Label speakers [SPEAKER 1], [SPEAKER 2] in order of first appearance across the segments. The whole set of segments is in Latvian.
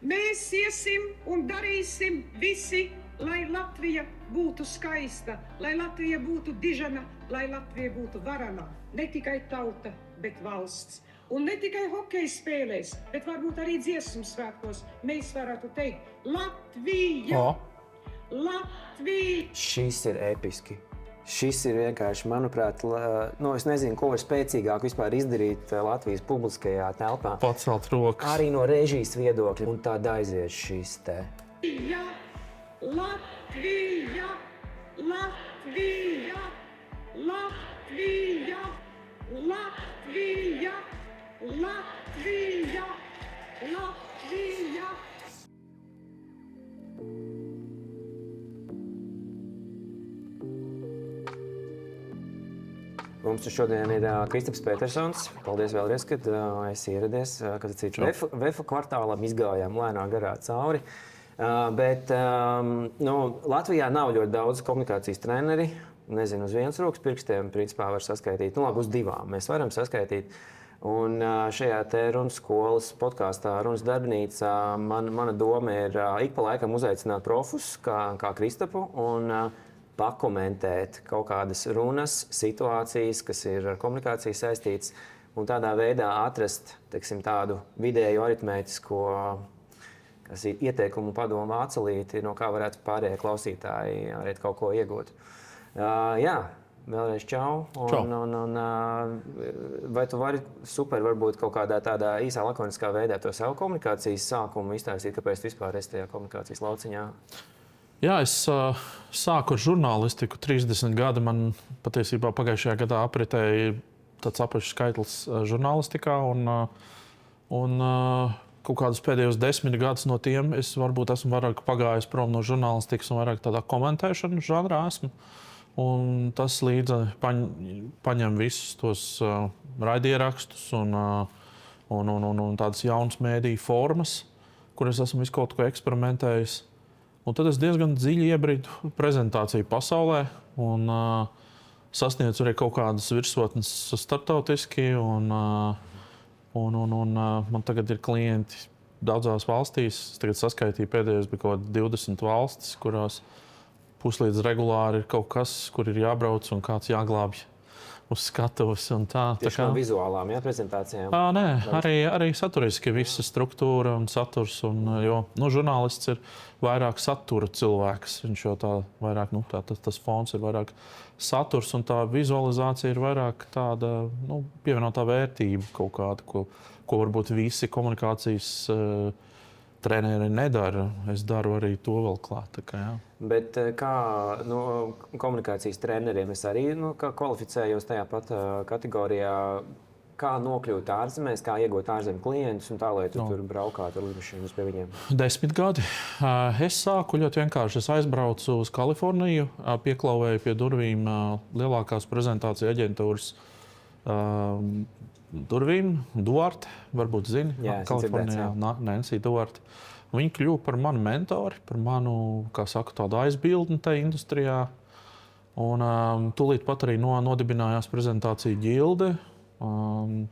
[SPEAKER 1] Mēs iesim un darīsim visi, lai Latvija būtu skaista, lai Latvija būtu dižana, lai Latvija būtu varana. Ne tikai tauta, bet valsts. Un ne tikai hokeja spēlēs, bet varbūt arī dziesmu svētkos mēs varētu teikt Latvija! Latvija!
[SPEAKER 2] Šis ir episki. Šis ir vienkārši, manuprāt, es nezinu, ko var spēcīgāk vispār izdarīt Latvijas publiskajā telpā.
[SPEAKER 3] Pacelt rokas.
[SPEAKER 2] Arī no režijas viedokļa. Un tāda aizies šis te.
[SPEAKER 1] Latvija! Latvija! Latvija! Latvija! Latvija! Latvija!
[SPEAKER 2] Mums šodien ir Kristaps Petersons. Paldies vēlreiz, kad esi ieradies. Vefa kvartālam izgājām lēnā garā cauri. Bet Latvijā nav ļoti daudz komunikācijas treneri. Nezinu, uz vienas rokas pirkstiem principā var saskaitīt. Labi, uz divām mēs varam saskaitīt. Un šajā te runas skolas podkāstā Runas darbnīcā mana doma ir ik pa laikam uzaicināt profus, kā Kristapu, un pakomentēt kaut kādas runas, situācijas, kas ir ar komunikāciju saistītas, un tādā veidā atrast, tādu vidēju aritmētisko ieteikumu padomu atcelīti, no kā varētu pārējie klausītāji arī kaut ko iegūt. Vēlreiz čau. Vai tu vari varbūt kaut kādā tādā īsā lakoniskā veidā to savu komunikācijas sākumu izstāstīt, kāpēc tu vispār esi tajā komunikācijas lauciņā?
[SPEAKER 3] Jā, es sāku ar žurnālistiku 30 gadi. Man patiesībā pagājušajā gadā apritēja tāds apašs skaitlis žurnālistikā. Un kaut kādus pēdējos 10 gadus no tiem es varbūt esmu vairāk pagājis prom no žurnālistikas un vairāk tādā komentēšanu žanrā esmu. Un tas līdzi paņem visus tos raidierakstus un tādas jaunas mēdīju formas, kuras esmu visu kaut ko eksperimentējis. Un tad es diezgan dziļi iebridu prezentāciju pasaulē un sasniedzu arī kaut kādas virsotnes starptautiski. Man tagad ir klienti daudzās valstīs. Es tagad saskaitīju pēdējos bija kaut 20 valstis, kurās puslīdz regulāri ir kaut kas, kur ir jābrauc un kāds jāglābj uz skatuves.
[SPEAKER 2] Tieši no vizuālām prezentācijām?
[SPEAKER 3] Nē, arī saturiski visa struktūra un saturs. Jo žurnālists ir vairāk satura cilvēks. Viņš jau tā vairāk, tas fons ir vairāk saturs un tā vizualizācija ir vairāk tāda pievienotā vērtība kaut kāda, ko varbūt visi komunikācijas treneri nedara. Es daru arī to vēl klāt.
[SPEAKER 2] Bet kā komunikācijas treneriem es arī kvalificējos tajā pat kategorijā, kā nokļūt ārzemēs, kā iegūt ārzemju klientus un tā, lai tu tur braukātu ar lidmašīnas pie viņiem? 10
[SPEAKER 3] gadi. Es sāku ļoti vienkārši. Es aizbraucu uz Kaliforniju, pieklauvēju pie durvīm lielākās prezentāciju aģentūras durvīm. Duarte, varbūt zini, Kalifornijā, Nancy Duarte. Viņa kļuva par manu mentori, par manu, tādu aizbildni tajā industrijā. Un tūlīt pat arī nodibinājās prezentācija ģilde.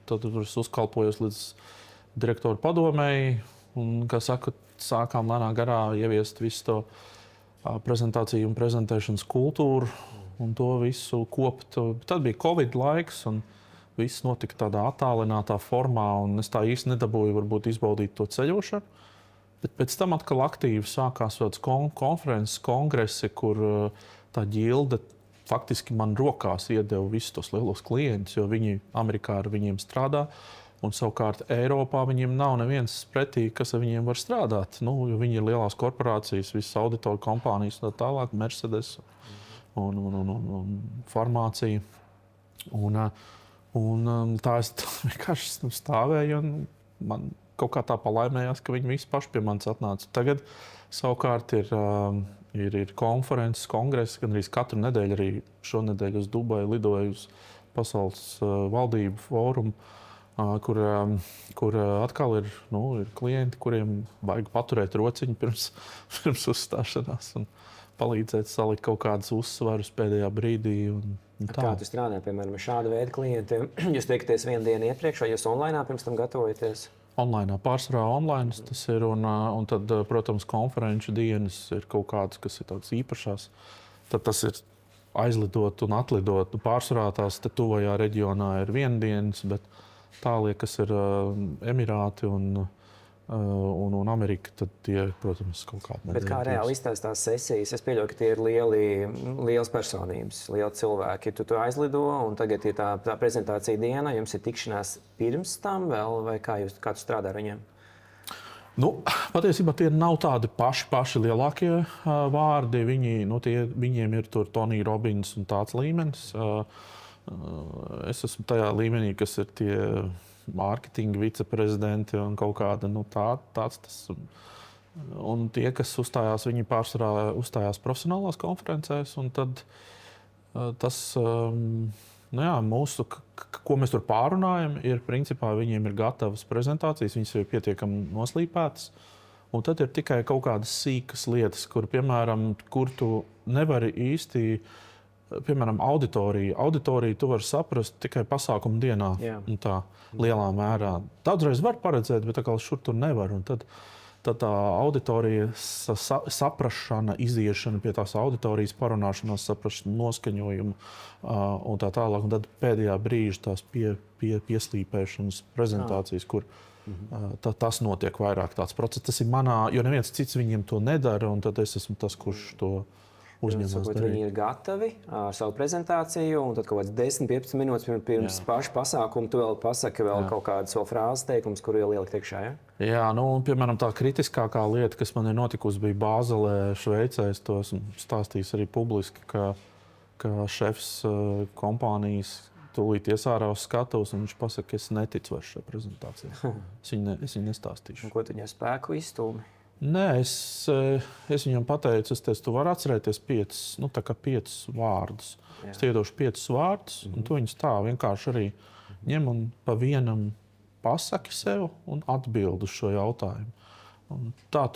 [SPEAKER 3] Tad es uzkalpojos līdz direktoru padomēji. Un, sākām lēnā garā ieviest visu to prezentāciju un prezentēšanas kultūru. Un to visu kopt. Tad bija Covid laiks. Un viss notika tādā attālinātā formā. Un es tā īsti nedabūju varbūt izbaudīt to ceļošanu. Bet pēc tam atkal aktīvi sākās konferences, kongresi, kur tā ģilde faktiski man rokās iedeva visus tos lielos klientus, jo viņi Amerikā ar viņiem strādā. Un savukārt Eiropā viņiem nav neviens pretī, kas ar viņiem var strādāt. Jo viņi ir lielās korporācijas, visas auditoru kompānijas un tā tālāk, Mercedes un farmācija. Tā es vienkārši stāvēju un man kaut kā tā palaimējās, ka viņi visi paši pie manis atnāca. Tagad savukārt ir konferences, kongresi, gan arī katru nedēļu, arī šonedēļ uz Dubaju lidoju uz Pasaules valdību fórumu, kur atkal ir klienti, kuriem vajag paturēt rociņu pirms uzstāšanās un palīdzēt salikt kaut kādus uzsvarus pēdējā brīdī.
[SPEAKER 2] Kā tu strādā, piemēram, ar šādu veidu klientiem? Jūs tiekaties vienu dienu iepriekš, vai jūs online pirms tam gatavojaties?
[SPEAKER 3] Pārsvarā online tas ir. Un tad, protams, konferenču dienas ir kaut kādas, kas ir tādas īpašās. Tad tas ir aizlidot un atlidot. Pārsvarā tās tuvajā reģionā ir viendienas, bet tālie, kas ir Emirāti un Amerika, tad tie, protams, kaut kādā.
[SPEAKER 2] Bet kā reāli izstāsta tās sesijas? Es pieļauju, ka tie ir lielas personības, lieli cilvēki. Tu aizlido, un tagad ir tā prezentācija diena. Jums ir tikšanās pirms tam vēl, vai kā tu strādā ar viņiem?
[SPEAKER 3] Patiesībā tie nav tādi paši lielākie vārdi. Viņiem ir tur Tony Robbins un tāds līmenis. Es esmu tajā līmenī, kas ir tie mārketinga viceprezidenti un kaut kāda tāds tas. Un tie, kas uzstājās, viņi pārsvarā uzstājās profesionālās konferencēs. Un tad tas, mūsu, ko mēs tur pārunājam, ir principā viņiem ir gatavas prezentācijas, viņas ir pietiekami noslīpētas. Un tad ir tikai kaut kādas sīkas lietas, kur tu nevari īsti. Piemēram, auditoriju. Auditoriju tu vari saprast tikai pasākuma dienā. Tā lielā mērā. Daudzreiz var paredzēt, bet šur tur nevar. Un tad tā auditorija saprašana, iziešana pie tās auditorijas, parunāšanās, saprašana, noskaņojumu un tā tālāk. Un tad pēdējā brīža tās pieslīpēšanas prezentācijas, kur tas notiek vairāk tāds process. Tas ir manā, jo neviens cits viņiem to nedara, un tad es esmu tas, kurš to uzņemās.
[SPEAKER 2] Viņi ir gatavi ar savu prezentāciju, un tad kaut kāds 10-15 minūtes pirms paša pasākuma tu vēl pasaki kaut kādas frāzes teikums, kur ielikt iekšā, ja?
[SPEAKER 3] Jā, piemēram, tā kritiskākā lieta, kas man ir notikusi, bija Bāzelē, Šveicē. Es to esmu stājis arī publiski, ka šefs kompānijas tūlīt iesārā uz skatuves, un viņš pasaka, ka es neticu vairs šai prezentācijai. Es viņu nestāstīšu.
[SPEAKER 2] Un ko tu viņam spēku izstūmi?
[SPEAKER 3] Nē, es viņam pateicu, tu vari atcerēties 5 vārdus. Jā. Es iedošu 5 vārdus, un tu viņus tā vienkārši arī ņem un pa vienam pasaki sev un atbildi uz šo jautājumu. Un tā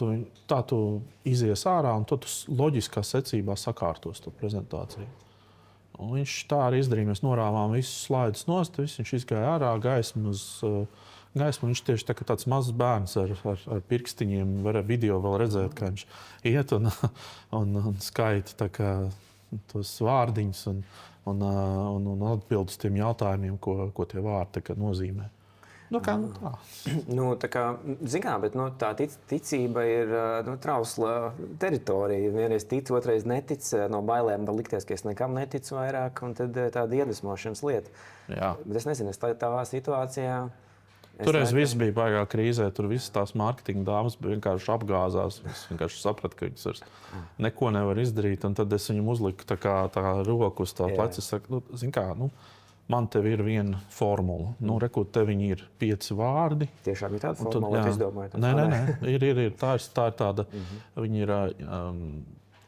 [SPEAKER 3] tu izies ārā, un tu loģiskā secībā sakārtos to prezentāciju. Un viņš tā arī izdarīja. Mēs norāvām visus slaidus nost, viņš izgāja ārā, gaismu. Viņš tieši tāds mazs bērns ar pirkstiņiem. Var video vēl redzēt, kā viņš iet un skaita tos vārdiņus un atbild uz tiem jautājumiem, ko tie vārdi nozīmē.
[SPEAKER 2] Bet tā ticība ir trausla teritorija. Vienreiz tic, otrais netic. No bailēm var likties, ka es nekam neticu vairāk, un tad tāda iedvesmošanas lieta.
[SPEAKER 3] Jā.
[SPEAKER 2] Bet es nezinu, tavā situācijā.
[SPEAKER 3] Toreiz viss bija baigā krīzē. Tur visas tās mārketinga dāmas vienkārši apgāzās. Es vienkārši sapratu, ka viņas neko nevar izdarīt. Un tad es viņam uzliku tā roku uz tā pleca. Es saku, man tev ir viena formula. Rekur, tev viņi ir 5 vārdi.
[SPEAKER 2] Tiešām ir tāda formula, ko izdomājat?
[SPEAKER 3] Nē. Ir. Tā ir tāda. Viņi ir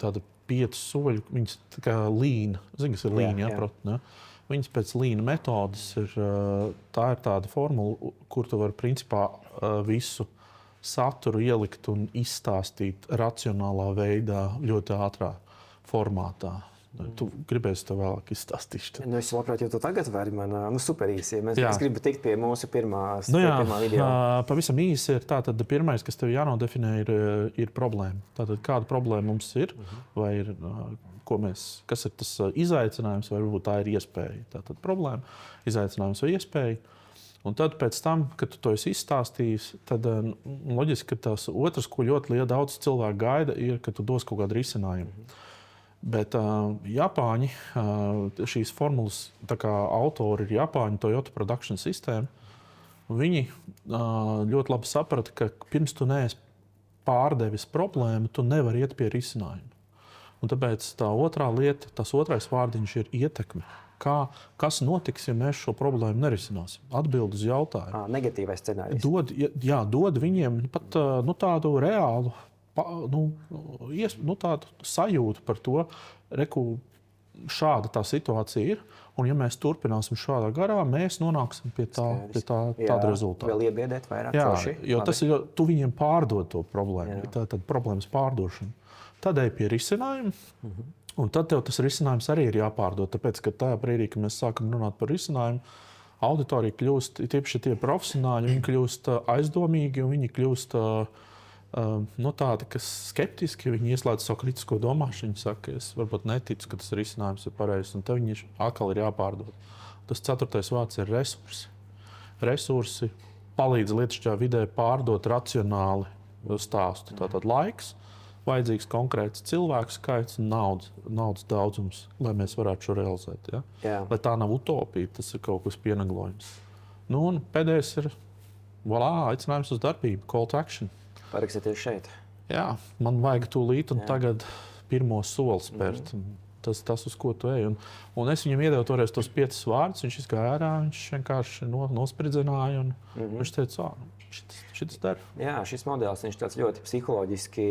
[SPEAKER 3] tāda 5 soļu. Viņas tā kā līna. Zini, kas ir līna, jā. Viņas pēc līna metodes ir tāda formula, kur tu vari principā visu saturu ielikt un izstāstīt racionālā veidā, ļoti ātrā formātā. Tu gribēsi to vēlāk izstāstīt.
[SPEAKER 2] Es labprāt, jo tu tagad vari man super īsi. Es gribu tikt pie mūsu pirmā video.
[SPEAKER 3] Pavisam īsi ir tātad pirmais, kas tev jānodefinē, ir problēma. Tātad kāda problēma mums ir, vai ir... Kas ir tas izaicinājums, vai varbūt tā ir iespēja. Tātad problēma, izaicinājums vai iespēja. Un tad pēc tam, kad tu to esi izstāstījis, tad loģiski, ka tas otrs, ko ļoti daudz cilvēku gaida, ir, ka tu dos kaut kādu risinājumu. Bet Japāņi, šīs formulas autori ir Japāņi, Toyota Production System. Viņi ļoti labi saprata, ka pirms tu neesi pārdevis problēmu, tu nevari iet pie risinājuma. Un tāpēc tā otrā lieta, tas otrais vārdiņš ir ietekme. Kas notiks, ja mēs šo problēmu nerisināsim? Atbild uz jautājumu.
[SPEAKER 2] Negatīvais scenārijs.
[SPEAKER 3] Dod viņiem pat tādu reālu tādu sajūtu par to, šāda tā situācija ir. Un ja mēs turpināsim šādā garā, mēs nonāksim pie tāda rezultāta.
[SPEAKER 2] Vēl iebiedēt vairāk.
[SPEAKER 3] Jo tas ir, tu viņiem pārdod to problēmu. Tad problēmas pārdošana. Tad ej pie risinājuma, un tad tev tas risinājums arī ir jāpārdod. Tāpēc, ka tajā brīdī, kad mēs sākam runāt par risinājumu, auditorija kļūst, tieši tie profesionāļi, viņi kļūst aizdomīgi un viņi kļūst tādi, kas skeptiski, viņi ieslēdz savu kritisko domāšanu. Viņi saka, es varbūt neticu, ka tas risinājums ir pareizs, un tev viņi atkal ir jāpārdod. Tas 4. vārds ir resursi. Resursi palīdz lietišķā vidē pārdot racionāli stāstu. Tātad laiks, vajadzīgs konkrēts cilvēku skaits un naudas daudzums, lai mēs varētu šo realizēt. Ja?
[SPEAKER 2] Jā.
[SPEAKER 3] Lai tā nav utopija, tas ir kaut kas pieneglojums. Un pēdējais ir aicinājums uz darbību, call to action.
[SPEAKER 2] Parakstieties šeit.
[SPEAKER 3] Jā, man vajag tūlīt un tagad pirmo soli spērt. Tas, uz ko tu ej. Un es viņam iedevu toreiz tos 5 vārdus, viņš izgāja ārā, viņš vienkārši nospridzināja un viņš teica, šis der.
[SPEAKER 2] Jā, šis modelis, viņš tāds ļoti psiholoģiski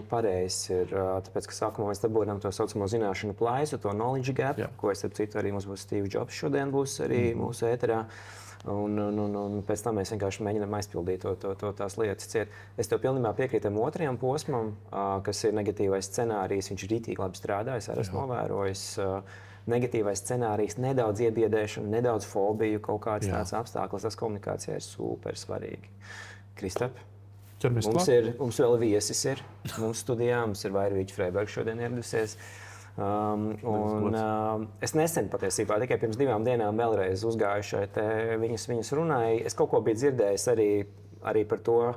[SPEAKER 2] pareizs ir, tāpēc, ka sākumā mēs dabūjam to saucamo zināšanu plaisu, to knowledge gap, ko es citu arī mums būs Steve Jobs šodien būs arī mūsu ēterā. Un pēc tam mēs vienkārši mēģinām aizpildīt tās lietas ciet. Es tev pilnībā piekrītu otrajam posmam, kas ir negatīvais scenārijs. Viņš ir rītīgi labi strādājis, arī esmu novērojis. Negatīvais scenārijs, nedaudz iebiedēšana, nedaudz fobiju, kaut kāds tāds apstākļus. Tas komunikācijā ir super svarīgi. Kristap, mums vēl viesis ir. Mums studijā mums ir Vairvīķa Freiberga šodien ieradusies. Es nesen patiesībā, tikai pirms 2 dienām vēlreiz uzgāju šeit, viņas runāja. Es kaut ko biju dzirdējis arī par to,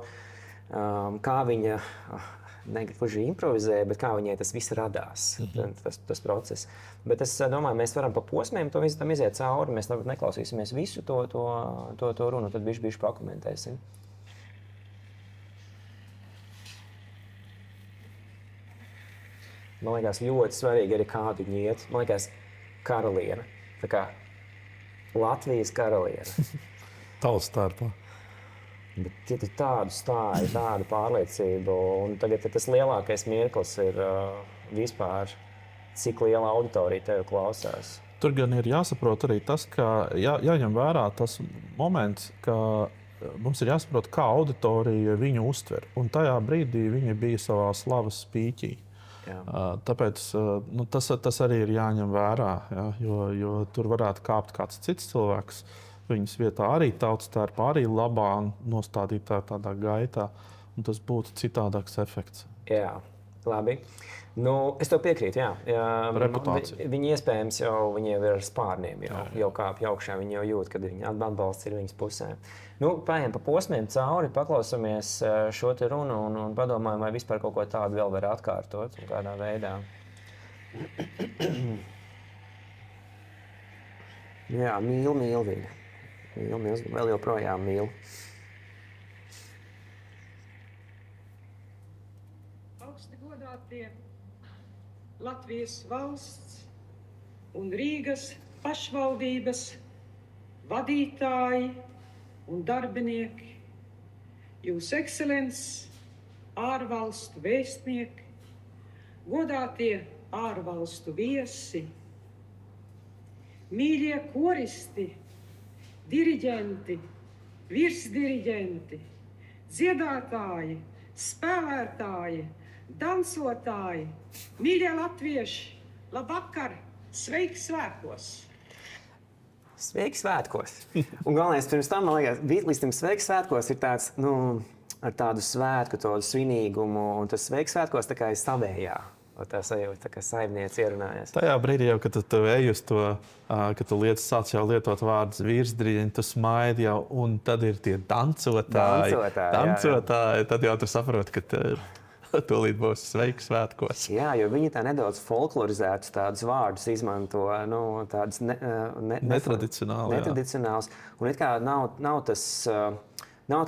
[SPEAKER 2] kā viņa, negluži improvizēja, bet kā viņai tas viss radās, tas process. Bet es domāju, mēs varam pa posmiem to visu tam iziet cauri, mēs neklausīsimies visu to runu, tad bišķi pakomentēsim. Man liekas, ļoti svarīgi arī kādu viņi iet. Man liekas, karaliene. Tā kā Latvijas karaliene.
[SPEAKER 3] Tautas starpā.
[SPEAKER 2] Bet ja tu tādu stāju, tādu pārliecību, un tagad tas lielākais mirklis ir vispār, cik liela auditorija tev klausās.
[SPEAKER 3] Tur gan ir jāsaprot arī tas, ka jāņem vērā tas moments, ka mums ir jāsaprot, kā auditorija viņu uztver. Un tajā brīdī viņa bija savā slavas spīķī. Tāpēc tas arī ir jāņem vērā, jo tur varētu kāpt kāds cits cilvēks. Viņas vietā arī tautas starpā, arī labā nostādītā tādā gaitā. Un tas būtu citādāks efekts.
[SPEAKER 2] Jā, labi. Es tev piekrītu, jā.
[SPEAKER 3] Reputācija.
[SPEAKER 2] Viņi iespējams viņiem ir ar spārniem, jau kāpj augšā, viņi jau jūt, kad viņa atbalsts ir viņas pusē. Paejam pa posmiem cauri, paklausamies šo te runu un padomājam, vai vispār kaut ko tādu vēl var atkārtot un kādā veidā. Jā, mīl viņu. Mīl, vēl joprojām mīl.
[SPEAKER 1] Augsti godātie Latvijas valsts un Rīgas pašvaldības vadītāji un darbinieki, Jūsu ekscelences, ārvalstu vēstnieki, godātie ārvalstu viesi, mīļie koristi, diriģenti, virsdiriģenti, dziedātāji, spēlētāji, dansotāji, mīļie latvieši, labvakar, sveiki svētkos!
[SPEAKER 2] Sveiki svētkos! Un galvenais, pirms tam, man liekas, līdz tam sveiki svētkos ir tāds, ar tādu svētku, tādu svinīgumu, un tas sveiki svētkos tā kā ir savējā. Tā sajūta, tā kā saimniece ierunājas.
[SPEAKER 3] Tajā brīdī jau, kad tu ej uz to, kad tu sāc jau lietot vārdus virsdiriģenti, tu smaidi jau, un tad ir tie dancotāji. Tad jau tu saproti, ka tūlīt būs sveiki svētkos.
[SPEAKER 2] Jā, jo viņi tā nedaudz folklorizētus tādus vārdus izmanto, tādus netradicionāls. Un it kā nav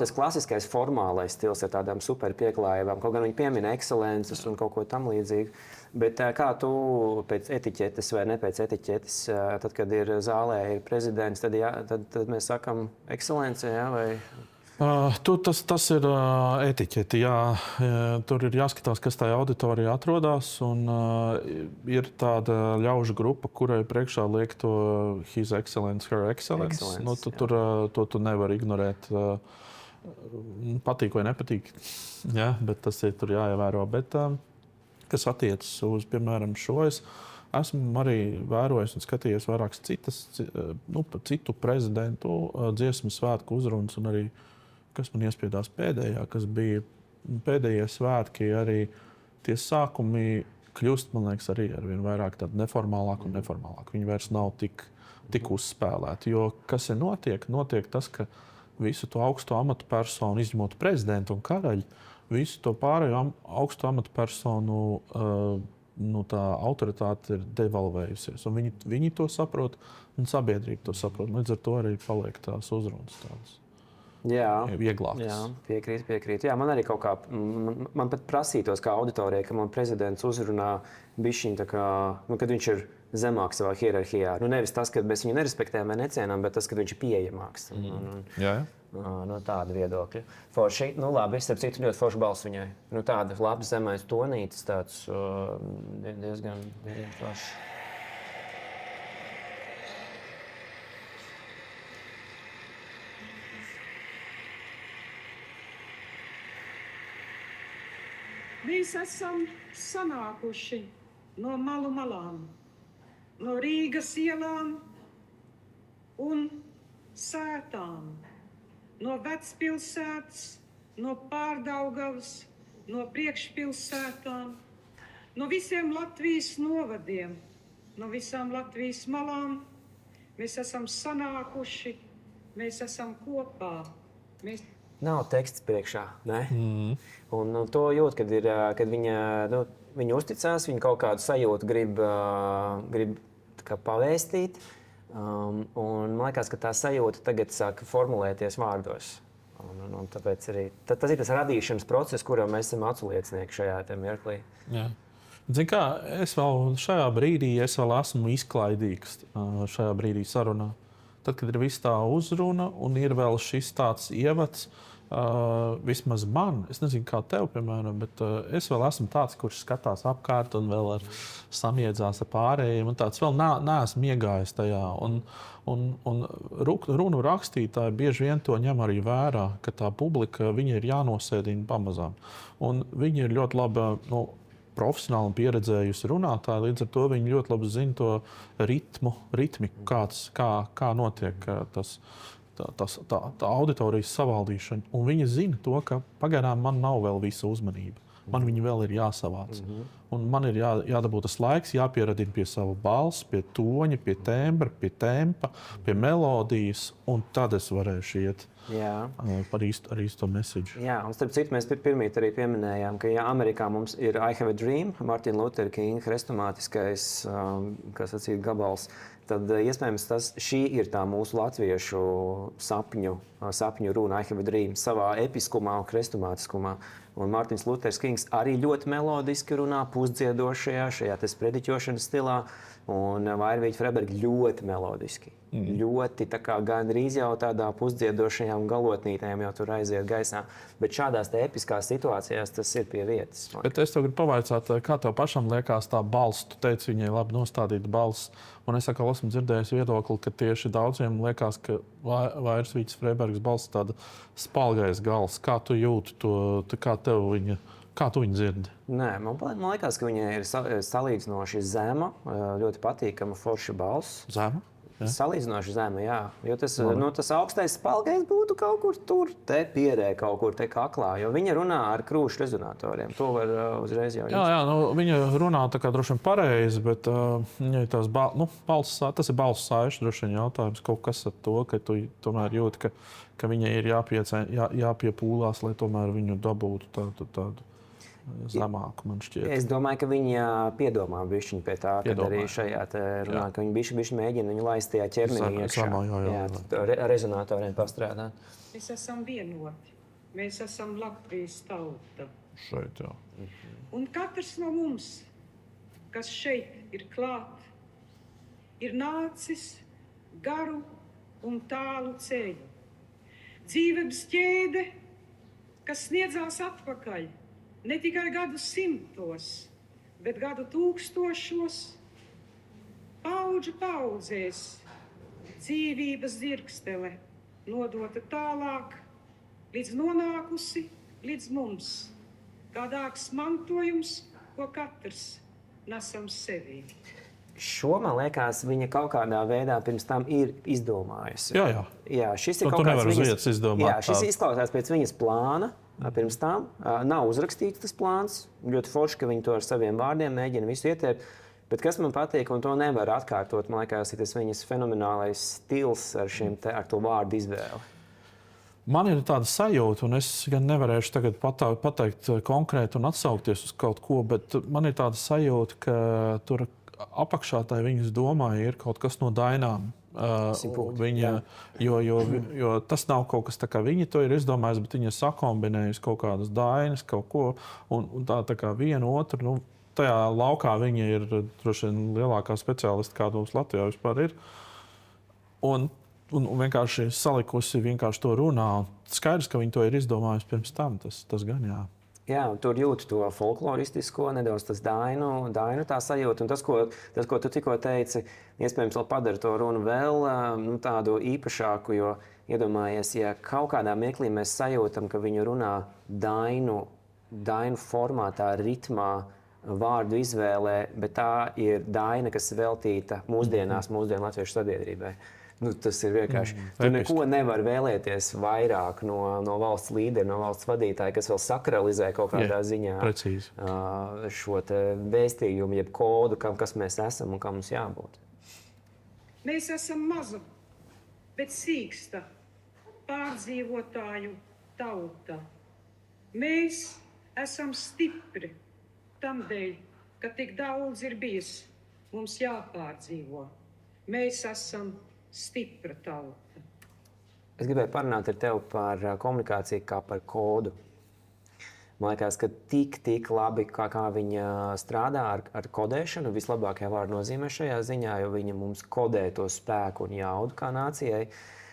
[SPEAKER 2] tas klasiskais formālais stils ar tādām super pieklājībām, kaut gan viņi piemina ekscelences un kaut ko tam līdzīgu. Bet kā tu pēc etiķetes vai ne pēc etiķetes, tad, kad ir zālē ir prezidents, tad mēs sakam ekscelence, jā, vai...
[SPEAKER 3] Tas ir etiķeti. Jā. Tur ir jāskatās, kas tajā auditorijā atrodas. Ir tāda ļaužu grupa, kurai priekšā liek to His Excellence, Her Excellence. To tu nevari ignorēt. Patīk vai nepatīk, jā, bet tas ir tur jāievēro. Bet, kas attiecas uz, piemēram, šo, es esmu arī vērojis un skatījies vairākas citu prezidentu dziesmu svētku uzrunas, un arī, kas man iespiedās pēdējā, kas bija pēdējie svētki, arī tie sākumi kļūst, man liekas, arī arvien vairāk tādi neformālāk un neformālāk. Viņi vairs nav tik uzspēlēti, jo kas ir notiek tas, ka visu to augsto amatu izņemot prezidentu un karaļu, visu to pārējo augsto amatu tā autoritāte ir devalvējusies. Un viņi to saprot, un sabiedrība to saprot. Līdz ar to arī paliek tās uzrunas tādas vieglākas.
[SPEAKER 2] Jā, piekrīt. Jā, man arī kaut kā, man pat prasītos kā auditorijai, ka man prezidents uzrunā bišķiņ tā kā, kad viņš ir zemāk savā hierarhijā. Nevis tas, ka mēs viņu nerespektējam vai necienām, bet tas, ka viņš ir pieejamāks. No tāda viedokļa. Forši, labi, es starp citu ļoti forši balsu viņai. Tāda labi zemais tonītis, tāds diezgan forši.
[SPEAKER 1] Mēs esam sanākuši no malu malām, no Rīgas ielām un sētām, no Vecpilsētas, no Pārdaugavas, no priekšpilsētām, no visiem Latvijas novadiem, no visām Latvijas malām. Mēs esam sanākuši, mēs esam kopā.
[SPEAKER 2] Nav teksts priekšā, ne? Un to jūt, kad viņa uzticās, viņa kaut kādu sajūtu grib pavēstīt. Un man liekas, ka tā sajūta tagad sāk formulēties vārdos. Un tāpēc arī tas ir tas radīšanas process, kuram mēs esam atsliecinieki šajā mirklī.
[SPEAKER 3] Jā. Zini kā, es vēl šajā brīdī esmu izklaidīgs šajā brīdī sarunā. Tad, kad ir viss tā uzruna un ir vēl šis tāds ievads, vismaz man, es nezinu, kā tev, piemēram, bet es vēl esmu tāds, kurš skatās apkārt un vēl samiedzās ar pārējiem. Un tāds vēl neesmu iegājis tajā. Un runu rakstītāji bieži vien to ņem arī vērā, ka tā publika, viņa ir jānosēdina pamazām. Un viņi ir ļoti labi, profesionāli un pieredzējusi runātāji, līdz ar to viņi ļoti labi zina to ritmiku, kā notiek tā auditorijas savaldīšana. Un viņi zina to, ka pagaidām man nav vēl visa uzmanība. Man viņi vēl ir jāsavāc. Un man ir jādabū tas laiks, jāpieradina pie sava balss, pie toņa, pie tembra, pie tempa, pie melodijas, un tad es varēšu iet par īsto message.
[SPEAKER 2] Jā, un starp citu mēs pirmīt arī pieminējām, ka Amerikā mums ir I Have a Dream, Martin Luther King hrestomātiskais, gabals. Tad iespējams šī ir tā mūsu latviešu sapņu runa, I Have a Dream, savā episkumā un hrestomātiskumā. Un Mārtiņš Luters Kings arī ļoti melodiski runā, pusdziedošajā, šajā sprediķošanas stilā, un Vairvīģa Freiberga ļoti melodiski. Ļoti gandrīz jau tādā pusdziedošajā un galotnītēm jau tur aiziet gaisā. Bet šādās episkās situācijās tas ir pie vietas.
[SPEAKER 3] Bet es tev gribu pavaicāt, kā tev pašam liekas tā balss? Tu teici, viņai labi nostādīta balss. Un es atkal esmu dzirdējis viedokli, ka tieši daudziem liekas, ka Vairvīģas Freibergas balss ir tāda spalgais gals. Kā tu jūti to, kā tu viņu dzirdi?
[SPEAKER 2] Nē, man liekas, ka viņai ir salīdzinoši zema, ļoti patīkama forša balss.
[SPEAKER 3] Zema? Ja.
[SPEAKER 2] Salīdzinoši zema, jā. Jo tas augstais spalgais būtu kaut kur tur, te pierē, kaut kur te kaklā. Jo viņa runā ar krūšu rezonatoriem. To var uzreiz jau
[SPEAKER 3] Jā, viņa runā tā kā droši vien pareizi, bet viņai tas ir balss saišu droši vien jautājums. Kaut kas ar to, ka tu tomēr jūti, ka viņai ir jāpiepūlās, lai tomēr viņu dabūtu tādu zemāku, man šķiet.
[SPEAKER 2] Es domāju, ka viņa piedomā bišķiņ pie tā, kad arī šajā te runā, ka viņa bišķiņ mēģina viņu laist tajā ķermenī iekšā. Ar rezonatoriem pastrādāt.
[SPEAKER 1] Mēs esam vienoti. Mēs esam Latvijas tauta.
[SPEAKER 3] Šeit, jā.
[SPEAKER 1] Un katrs no mums, kas šeit ir klāt, ir nācis garu un tālu ceļu. Dzīves ķēde, kas sniedzās atpakaļ, ne tikai gadu simtos, bet gadu tūkstošos, paudžu paudzēs, dzīvības dzirkstele nodota tālāk, līdz nonākusi līdz mums, kā dārgs mantojums, ko katrs nesam sevī.
[SPEAKER 2] Šo, man liekas, viņa kaut kādā veidā pirms tam ir izdomājusi. Jā, šis ir
[SPEAKER 3] kaut kāds viņas izdomāt.
[SPEAKER 2] Jā, šis izklausās pēc viņas plāna. Pirms tam nav uzrakstīts tas plāns. Ļoti forši, ka viņi to ar saviem vārdiem mēģina visu ieteikt. Bet kas man patīk, un to nevar atkārtot, man liekas, ir tas viņas fenomenālais stils ar to vārdu izvēli.
[SPEAKER 3] Man ir tāda sajūta, un es gan nevarēšu tagad pateikt konkrēti un atsaukties uz kaut ko, bet man ir tāda sajūta, ka tur apakšā tai viņas domā ir kaut kas no dainām. Jo tas nav kaut kas tā kā viņa to ir izdomājusi, bet viņa ir sakombinējusi kaut kādas dainas, kaut ko, un tā kā viena otru, tajā laukā viņa ir droši vien lielākā speciālista, kāda mums Latvijā vispār ir. Un vienkārši salikusi vienkārši to runā. Skaidrs, ka viņi to ir izdomājusi pirms tam, tas gan jā.
[SPEAKER 2] Jā, tur jūt to folkloristisko, nedaudz tas dainu tā sajūta. Un tas, ko tu tikko teici, iespējams vēl padara to runu vēl tādu īpašāku, jo iedomājies, ja kaut kādā mirklī mēs sajūtam, ka viņu runā dainu formātā, ritmā, vārdu izvēlē, bet tā ir daina, kas veltīta mūsdienu latviešu sabiedrībai. Tas ir vienkārši. Tu neko nevar vēlēties vairāk no valsts līdera, no valsts vadītāja, kas vēl sakralizē kaut kādā ziņā šo vēstījumu, jeb kodu, kas mēs esam un kā mums jābūt.
[SPEAKER 1] Mēs esam maza, bet sīksta pārdzīvotāju tauta. Mēs esam stipri tamdēļ, ka tik daudz ir bijis mums jāpārdzīvo. Mēs esam stipra tauta.
[SPEAKER 2] Es gribēju parunāt ar tevi par komunikāciju kā par kodu. Man liekas, ka tik labi, kā viņa strādā ar kodēšanu, vislabākajā vārdu nozīmē šajā ziņā, jo viņa mums kodē to spēku un jaudu kā nācijai.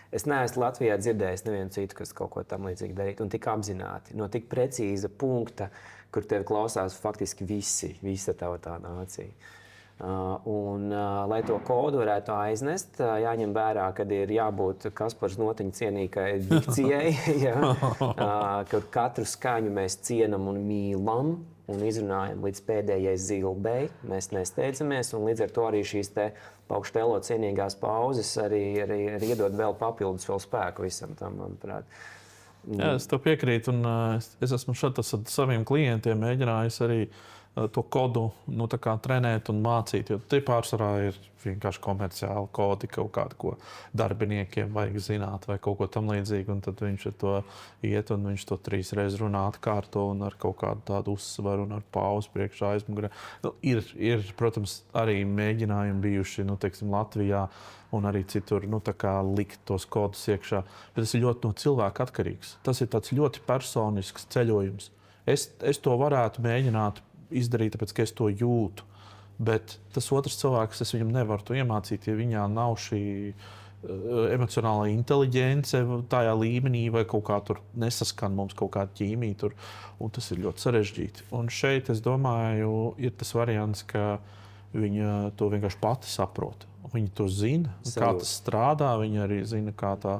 [SPEAKER 2] Es neesmu Latvijā dzirdējis nevienu citu, kas kaut ko tam līdzīgi darītu, un tik apzināti, no tik precīza punkta, kur tevi klausās faktiski visa tā nācija. Lai to kodu varētu aiznest, jāņem vērā, kad ir jābūt Kaspars Notiņa cienīgai dikcijai, kur katru skaņu mēs cienam un mīlam un izrunājam līdz pēdējai zilbei. Mēs nesteidzamies, un līdz ar to arī šīs paukštēlo cienīgās pauzes arī iedod vēl papildus vēl spēku visam tam, manuprāt.
[SPEAKER 3] Jā, es to piekrītu, un es esmu šeit ar saviem klientiem mēģinājis arī to kodu trenēt un mācīt, jo tie pārsvarā ir vienkārši komerciāli kodi, kaut kādu, ko darbiniekiem vajag zināt vai kaut ko tam līdzīgu, un tad viņš ar to iet un viņš to 3 reizes runā atkārto un ar kaut kādu tādu uzsvaru un ar pauzi priekšā aizmugurē. Ir, protams, arī mēģinājumi bijuši, Latvijā un arī citur, likt tos kodus iekšā, bet tas ir ļoti no cilvēka atkarīgs. Tas ir tāds ļoti personisks ceļojums. Es to varētu mēģināt izdarīt, tāpēc, ka es to jūtu. Bet tas otrs cilvēks, es viņam nevaru to iemācīt, ja viņā nav šī emocionālā inteliģence tajā līmenī vai kaut kā tur nesaskan mums kaut kāda ķīmija tur, un tas ir ļoti sarežģīti. Un šeit, es domāju, ir tas variants, ka viņa to vienkārši pati saprot. Viņa to zina, kā tas strādā, viņa arī zina, kā tā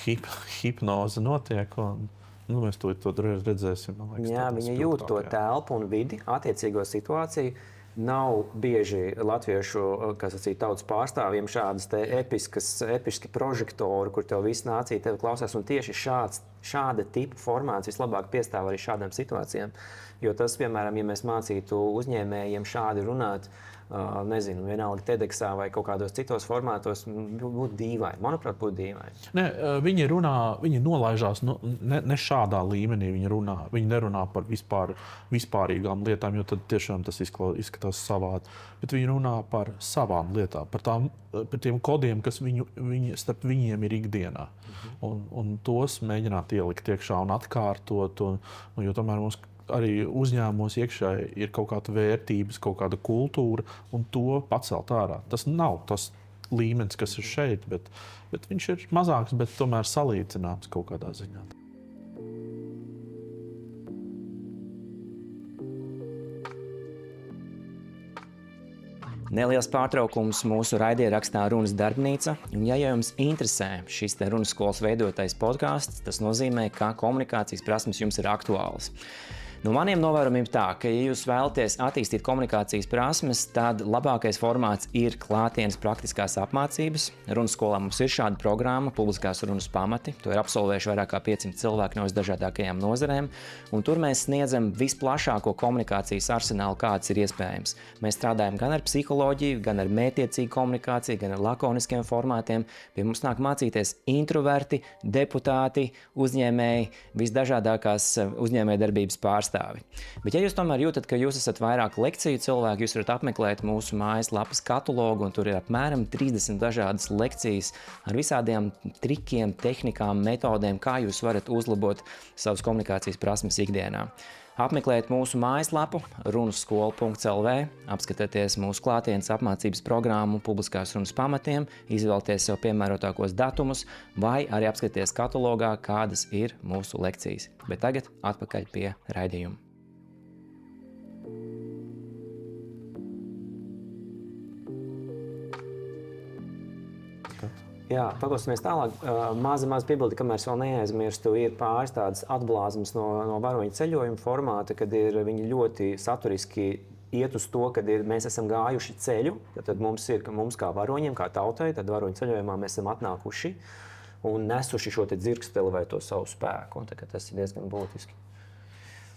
[SPEAKER 3] hipnoze notiek, un mēs to redzēsim. Liekas,
[SPEAKER 2] jā, viņa jūt to telpu un vidi, attiecīgo situāciju. Nav bieži latviešu tautas pārstāvjiem šādas episki prožektori, kur tev viss nācija tevi klausās. Un tieši šāda tipa formāts vislabāk piestāv arī šādām situācijām. Jo tas, piemēram, ja mēs mācītu uzņēmējiem šādi runāt, nezinu, vienalga TEDxā vai kaut kādos citos formātos, būtu dīvaini. Manuprāt, būtu dīvaini.
[SPEAKER 3] Ne, viņi nolaižās ne šādā līmenī. Viņi nerunā par vispārīgām lietām, jo tad tiešām tas izskatās savādi. Bet viņi runā par savām lietām, par tiem kodiem, kas starp viņiem ir ikdienā. Un tos mēģināt ielikt iekšā un atkārtot, jo tomēr mums arī uzņēmumos iekšā ir kaut kāda vērtības, kaut kāda kultūra, un to pacelt ārā. Tas nav tas līmenis, kas ir šeit, bet viņš ir mazāks, bet tomēr salīdzināms kaut kādā ziņā.
[SPEAKER 2] Neliels pārtraukums mūsu raidierakstā Runas darbnīca. Un, ja jums interesē šis runas skolas veidotais podcasts, tas nozīmē, ka komunikācijas prasmes jums ir aktuālas. No maniem novērojumiem tā, ka, ja jūs vēlaties attīstīt komunikācijas prasmes, tad labākais formāts ir klātienes praktiskās apmācības. Runas skolā mums ir šāda programma, publiskās runas pamati. To ir absolvējuši vairāk kā 500 cilvēki no visdažādākajām nozarēm, un tur mēs sniedzam visplašāko komunikācijas arsenālu, kāds ir iespējams. Mēs strādājam gan ar psiholoģiju, gan ar mērķtiecīgu komunikāciju, gan ar lakoniskiem formātiem. Pie mums nāk mācīties introverti, deputāti, uzņēmēji, visdažādākās uzņēmējdarbības pārstāvji. Bet, ja jūs tomēr jūtat, ka jūs esat vairāk lekciju cilvēki, jūs varat apmeklēt mūsu mājaslapas katalogu, un tur ir apmēram 30 dažādas lekcijas ar visādiem trikiem, tehnikām, metodēm, kā jūs varat uzlabot savas komunikācijas prasmes ikdienā. Apmeklējiet mūsu mājaslapu runasskola.lv, apskatieties mūsu klātienes apmācības programmu publiskās runas pamatiem, izvēlieties sev piemērotākos datumus vai arī apskatieties katalogā, kādas ir mūsu lekcijas. Bet tagad atpakaļ pie raidījuma. Jā, paklausīsimies tālāk. Maza piebilde, kamēr es vēl neaizmirstu, ir pāris tādas atblāzmas no varoņu ceļojuma formāta, kad viņi ļoti saturiski iet uz to, kad mēs esam gājuši ceļu. Tad mums kā varoņiem, kā tautai, tad varoņu ceļojumā mēs esam atnākuši un nesuši šo dzirksteli vai to savu spēku. Tas ir diezgan būtiski.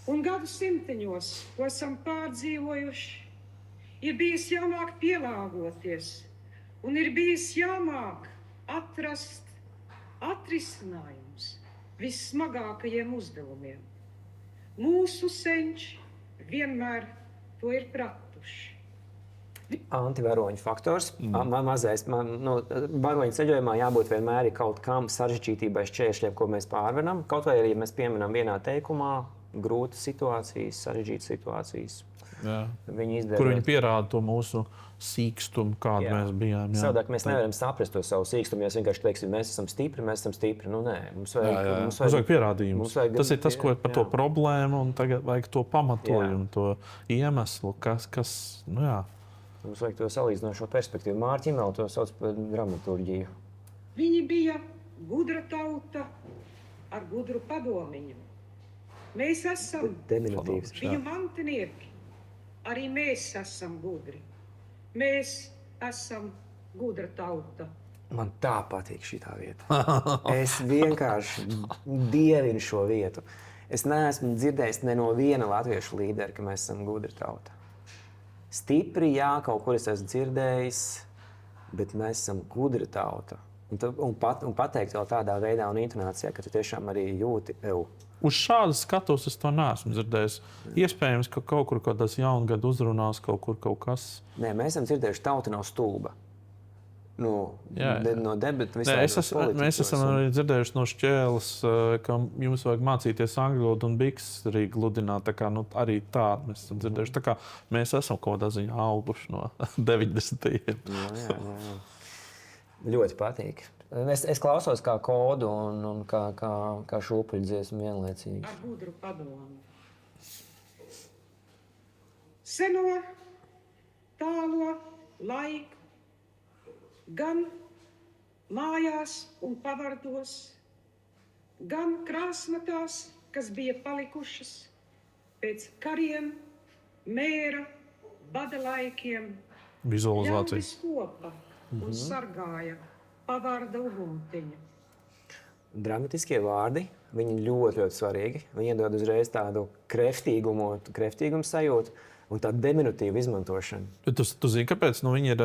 [SPEAKER 1] Un gadu simteņos, ko esam pārdzīvojuši, ir bijis jāmāk pielāgoties un ir bijis jāmāk atrast atrisinājums vissmagākajiem uzdevumiem. Mūsu senči vienmēr to ir pratuši.
[SPEAKER 2] Antivaroņu faktors. Mazais, varoņu ceļojumā jābūt vienmēr kaut kam sarežģītībai, šķēršļiem, ko mēs pārvenam. Kaut vai arī mēs pieminam vienā teikumā grūtas situācijas, sarežģītas situācijas.
[SPEAKER 3] Kur viņi pierāda to mūsu sīkstumu, kādu mēs bijām.
[SPEAKER 2] Savādāk mēs nevaram saprast to savu sīkstumu, ja mēs vienkārši teiksim, mēs esam stipri. Nu, nē, mums vajag
[SPEAKER 3] pierādījumus. Tas ir tas, ko par to problēmu, un tagad vajag to pamatojumu, to iemeslu, kas
[SPEAKER 2] Mums vajag to salīdzinošo perspektīvu. Mārķa Imela to sauc par dramaturģiju.
[SPEAKER 1] Viņi bija gudra tauta ar gudru padomiņu. Mēs esam viņu mantinieki. Arī mēs esam gudri. Mēs esam gudra tauta.
[SPEAKER 2] Man tā patīk šitā vieta. Es vienkārši dievinu šo vietu. Es neesmu dzirdējis ne no viena latviešu līdera, ka mēs esam gudra tauta. Stipri, jā, kaut kur es esmu dzirdējis, bet mēs esam gudra tauta. Un pateikt vēl tādā veidā un intonācijā, ka tu tiešām arī jūti
[SPEAKER 3] Uz šādas skatos es to neesmu dzirdējis. Iespējams, ka kaut kur kādās jaungadu uzrunās kaut kas.
[SPEAKER 2] Nē, mēs esam dzirdējuši, tauta nav stulba. No debata
[SPEAKER 3] mēs esam arī dzirdējuši no Šķēles, ka jums vajag mācīties angļu valodu un bikses arī gludināt. Arī tā mēs esam dzirdējuši. Tā kā mēs esam kaut kādā ziņā auguši no 90.
[SPEAKER 2] Jā. Ļoti patīk. Es klausos kā kodu un kā šūpuļu dziesmu vienlaicīgi.
[SPEAKER 1] Ar gudru padomu. Seno, tālo laiku, gan mājās un pavardos, gan krāsmatās, kas bija palikušas pēc kariem, mēra, bada laikiem.
[SPEAKER 3] Vizualizācija.
[SPEAKER 1] Ļaudis kopa un sargāja pavārda uguntiņu.
[SPEAKER 2] Dramatiskie vārdi, viņi ļoti, ļoti svarīgi. Viņi iedod uzreiz tādu kreftīgumu sajūtu un tādu diminutīvu izmantošanu.
[SPEAKER 3] Tu zini, kāpēc? Viņi ir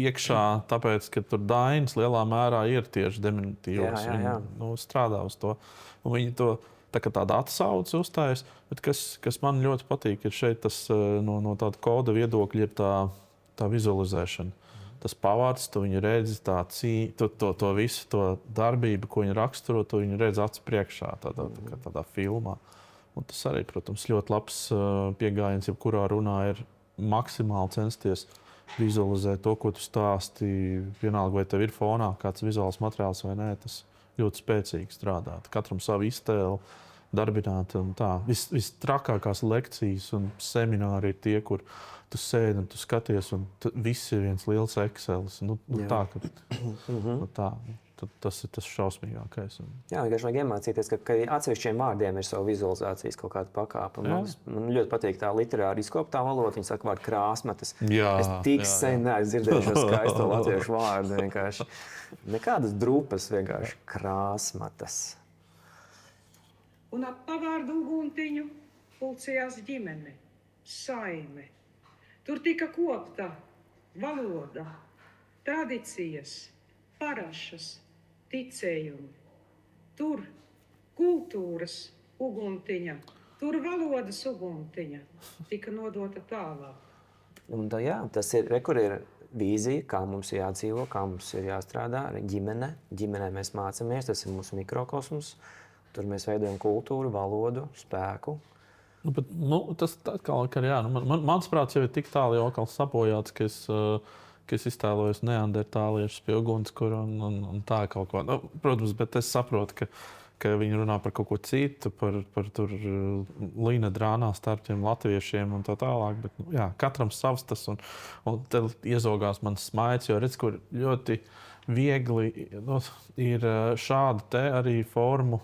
[SPEAKER 3] iekšā, tāpēc, ka tur dainis lielā mērā ir tieši diminutīvs. Viņi strādā uz to. Un viņi to tāda atsauce uzstājas. Bet kas man ļoti patīk, ir šeit tas no tāda koda viedokļa ir tā vizualizēšana. Tas pavārds, tu viņu redzi, to visu to darbību, ko viņi raksturo, tu viņu redzi acu priekšā, tādā filmā. Un tas arī, protams, ļoti labs pieejams, jebkurā runā ir maksimāli censties vizualizēt to, ko tu stāsti. Vienalga, vai tev ir fonā kāds vizuāls materiāls vai nē, tas ļoti spēcīgi strādā. Katram savu iztēli darbināt. Vistrakākās lekcijas un semināri ir tie, kur tu sēdi un tu skaties, un viss ir viens liels Excel. tad tas ir tas šausmīgākais.
[SPEAKER 2] Jā, vienkārši vajag iemācīties, ka atsevišķiem vārdiem ir savu vizualizācijas kaut kāda pakāpe. Man ļoti patīk tā literāri izkoptā valoda. Viņi saka vārdu krāsmatas. Es tik sen neesmu dzirdējis šo skaisto latviešu vārdu. Vienkārši nekādas drupas, vienkārši krāsmatas.
[SPEAKER 1] Un ap pavārdu uguntiņu pulcējās ģimene, saime. Tur tika kopta valoda, tradīcijas, parašas, ticējumi. Tur kultūras uguntiņa, tur valodas uguntiņa tika nodota tālāk.
[SPEAKER 2] Un tas ir, kur ir vīzija, kā mums ir jādzīvo, kā mums ir jāstrādā, ģimene. Ģimenē mēs mācāmies, tas ir mūsu mikrokosmos. Tur mēs veidojam kultūru, valodu, spēku.
[SPEAKER 3] Tas atkal ir, mans prāts jau ir tik tālu jau sabojāts, ka es iztēlojos neandertāliešus pie ugunskura un tā kaut ko. Protams, bet es saprotu, ka viņi runā par kaut ko citu, par tur līna drānā starp tiem latviešiem un tā tālāk. Bet, katram savs tas un te iezogās mans smaids, jo redz, kur ļoti viegli ir šāda te arī formu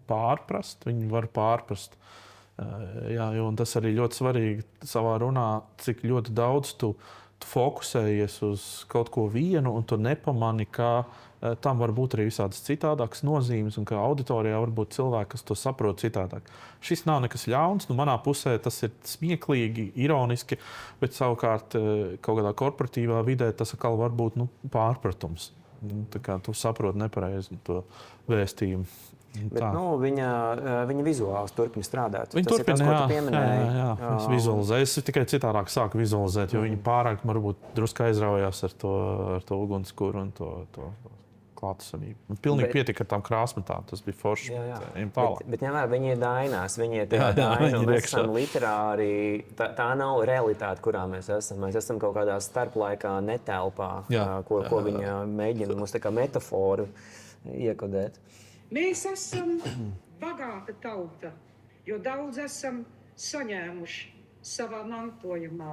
[SPEAKER 3] pārprast. Viņi var pārprast. Un tas arī ļoti svarīgi savā runā, cik ļoti daudz tu fokusējies uz kaut ko vienu, un tu nepamani, ka tam var būt arī visādas citādākas nozīmes, un ka auditorijā var būt cilvēki, kas to saprot citādāk. Šis nav nekas ļauns. Manā pusē tas ir smieklīgi, ironiski, bet savukārt kaut kādā korporatīvā vidē tas atkal var būt pārpratums. Tā kā tu saproti nepareizi to vēstījumu.
[SPEAKER 2] Bet, viņa vizuāli turpina strādāt.
[SPEAKER 3] Viņa
[SPEAKER 2] tas
[SPEAKER 3] turpina,
[SPEAKER 2] ir tas, ko tu pieminēji.
[SPEAKER 3] Jā, es vizualizēju. Es tikai citādāk sāku vizualizēt, jo viņi pārāk varbūt drusku aizraujās ar to ugunskura un to klātesamību. Pilnīgi pietika ar tām krāsmatām. Tas bija forši.
[SPEAKER 2] Bet viņi ir dainās. Viņi ir daina, un mēs esam literāri. Tā nav realitāte, kurā mēs esam. Mēs esam kaut kādā starplaikā netelpā, ko viņa mēģina mums tā kā metaforu iekodēt.
[SPEAKER 1] Mēs esam bagāta tauta, jo daudz esam saņēmuši savā mantojumā.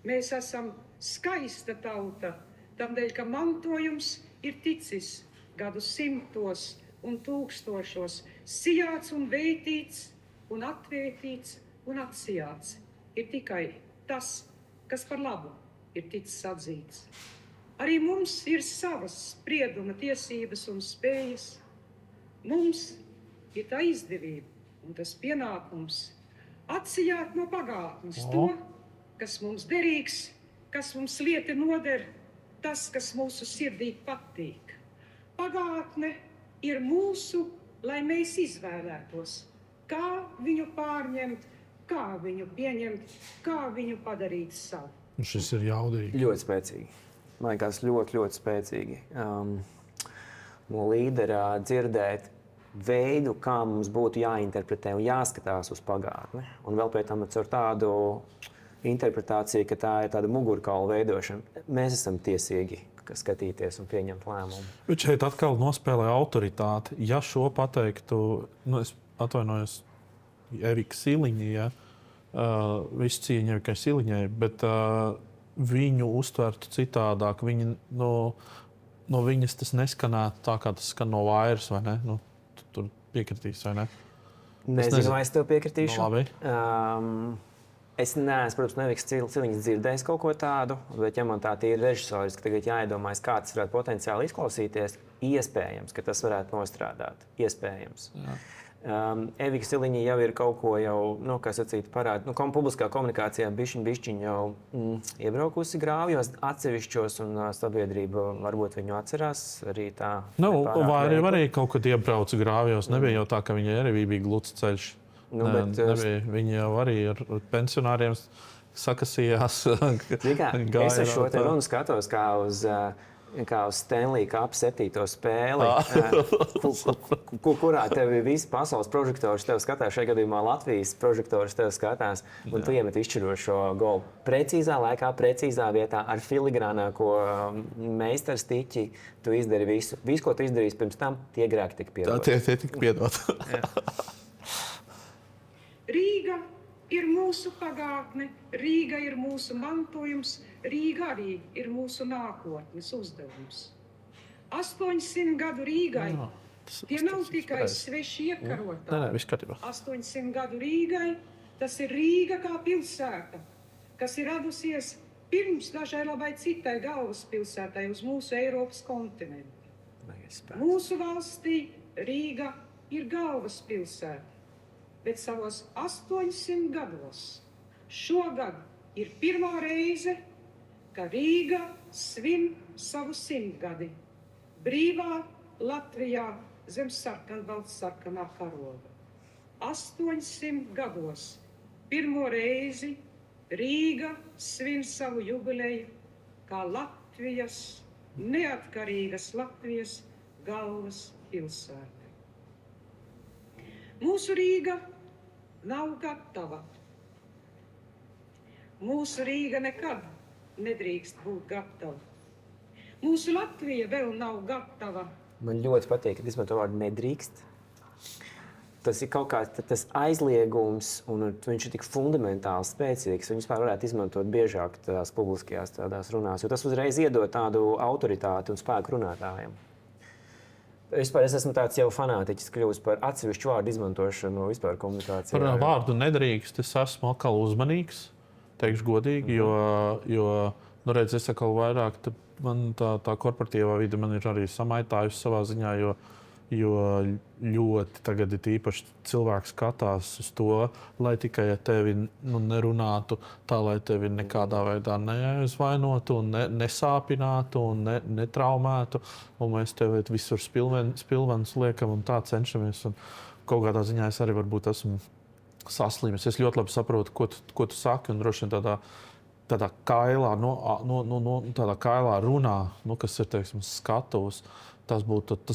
[SPEAKER 1] Mēs esam skaista tauta, tādēļ, ka mantojums ir ticis gadu simtos un tūkstošos, sijāts un veitīts un atvētīts un atsijāts. Ir tikai tas, kas par labu ir ticis atzīts. Arī mums ir savas sprieduma tiesības un spējas. Mums ir tā izdevība un tas pienākums atsijāt no pagātnes to, kas mums derīgs, kas mums lieti noder, tas, kas mūsu sirdī patīk. Pagātne ir mūsu, lai mēs izvēlētos, kā viņu pārņemt, kā viņu pieņemt, kā viņu padarīt savu.
[SPEAKER 3] Šis ir jaudīgi.
[SPEAKER 2] Ļoti spēcīgi. Man liekas, ļoti, ļoti spēcīgi. No līdera dzirdēt veidu, kā mums būtu jāinterpretē un jāskatās uz pagātni. Un vēl pēc tam ar tādu interpretāciju, ka tā ir tāda mugurkaula veidošana. Mēs esam tiesīgi skatīties un pieņemt lēmumu.
[SPEAKER 3] Bet šeit atkal nospēlē autoritāti. Ja šo pateiktu, es atvainojos Evika Siliņa, visu cieņu Evikai Siliņai, bet viņu uztvertu citādāk. No viņas tas neskanētu tā, kā tas skan no vairas, vai ne? Tur piekritīs, vai ne?
[SPEAKER 2] Nezinu, vai es tev piekritīšu.
[SPEAKER 3] Labi.
[SPEAKER 2] Es neesmu, protams, Evikas Siliņas dzirdējis kaut ko tādu, bet ja man tā ir režisoriski, ka tagad jāiedomājas, kā tas varētu potenciāli izklausīties, iespējams, ka tas varētu nostrādāt. Iespējams. Evika Siliņa jau ir kaut ko kā sacīt, parāda. Publiskā komunikācijā bišķiņ jau iebraukusi grāvjos atsevišķos, un sabiedrība varbūt viņu atcerās arī tā.
[SPEAKER 3] Vai arī kaut kad iebrauca grāvjos. Nebija jau tā, ka viņai arī bija gluds ceļš. Viņi jau arī ar pensionāriem sakasījās.
[SPEAKER 2] Es ar šo te runu skatos kā uz Stanley Cup 7. spēli, kurā tev ir visi pasaules prožektori tev skatās. Šajā gadījumā Latvijas prožektori tev skatās, un tu iemet izšķirošo golu. Precīzā laikā, precīzā vietā, ar filigrānāko meistaru stiķi tu izdari visu. Visu, ko tu izdarīsi pirms tam, tie grēki tika piedot.
[SPEAKER 3] Tie tika piedot.
[SPEAKER 1] Rīga ir mūsu pagātne, Rīga ir mūsu mantojums, Rīga arī ir mūsu nākotnes uzdevums. 800 gadu Rīgai. Tie nav tikai sveši iekarotāji.
[SPEAKER 3] Nē, viss kārtībā.
[SPEAKER 1] 800 gadu Rīgai, tas ir Rīga kā pilsēta, kas ir radusies pirms dažai labai citai galvaspilsētai uz mūsu Eiropas kontinentu. Mūsu valstī Rīga ir galvaspilsēta, bet savos 800 gados šogad ir pirmā reize, ka Rīga svin savu 100 gadi brīvā Latvijā zem sarkanā karoga. 800 gados pirmo reizi Rīga svin savu jubileju kā Latvijas, neatkarīgas Latvijas galvaspilsēta. Mūsu Rīga nav gatava. Mūsu Rīga nekad nedrīkst būt gatava. Mūsu Latvija vēl nav gatava.
[SPEAKER 2] Man ļoti patīk, ka izmanto vārdu nedrīkst. Tas ir kaut kāds tas aizliegums, un viņš ir tik fundamentāli spēcīgs. Viņu vispār varētu izmantot biežāk tādās publiskajās runās, jo tas uzreiz iedod tādu autoritāti un spēku runātājiem. Es esmu tāds jau fanātiķis kļuvis par atsevišķu vārdu izmantošanu vispār komunikācijā.
[SPEAKER 3] Par vārdu nedrīkst es esmu atkal uzmanīgs, teikšu godīgi, jo redz, es atkal vairāk, man tā korporatīvā vide man ir arī samaitājusi savā ziņā, jo ļoti tagad ir īpaši cilvēks skatās uz to, lai tikai tevi nerunātu tā, lai tevi nekādā veidā neaizvainotu, nesāpinātu un netraumētu. Un mēs tevi visur spilvenus liekam un tā cenšamies. Un kaut kādā ziņā es arī varbūt esmu saslimis. Es ļoti labi saprotu, ko tu saki, un droši vien tādā kailā, tādā kailā runā, kas ir, teiksim, skatuvs. Tas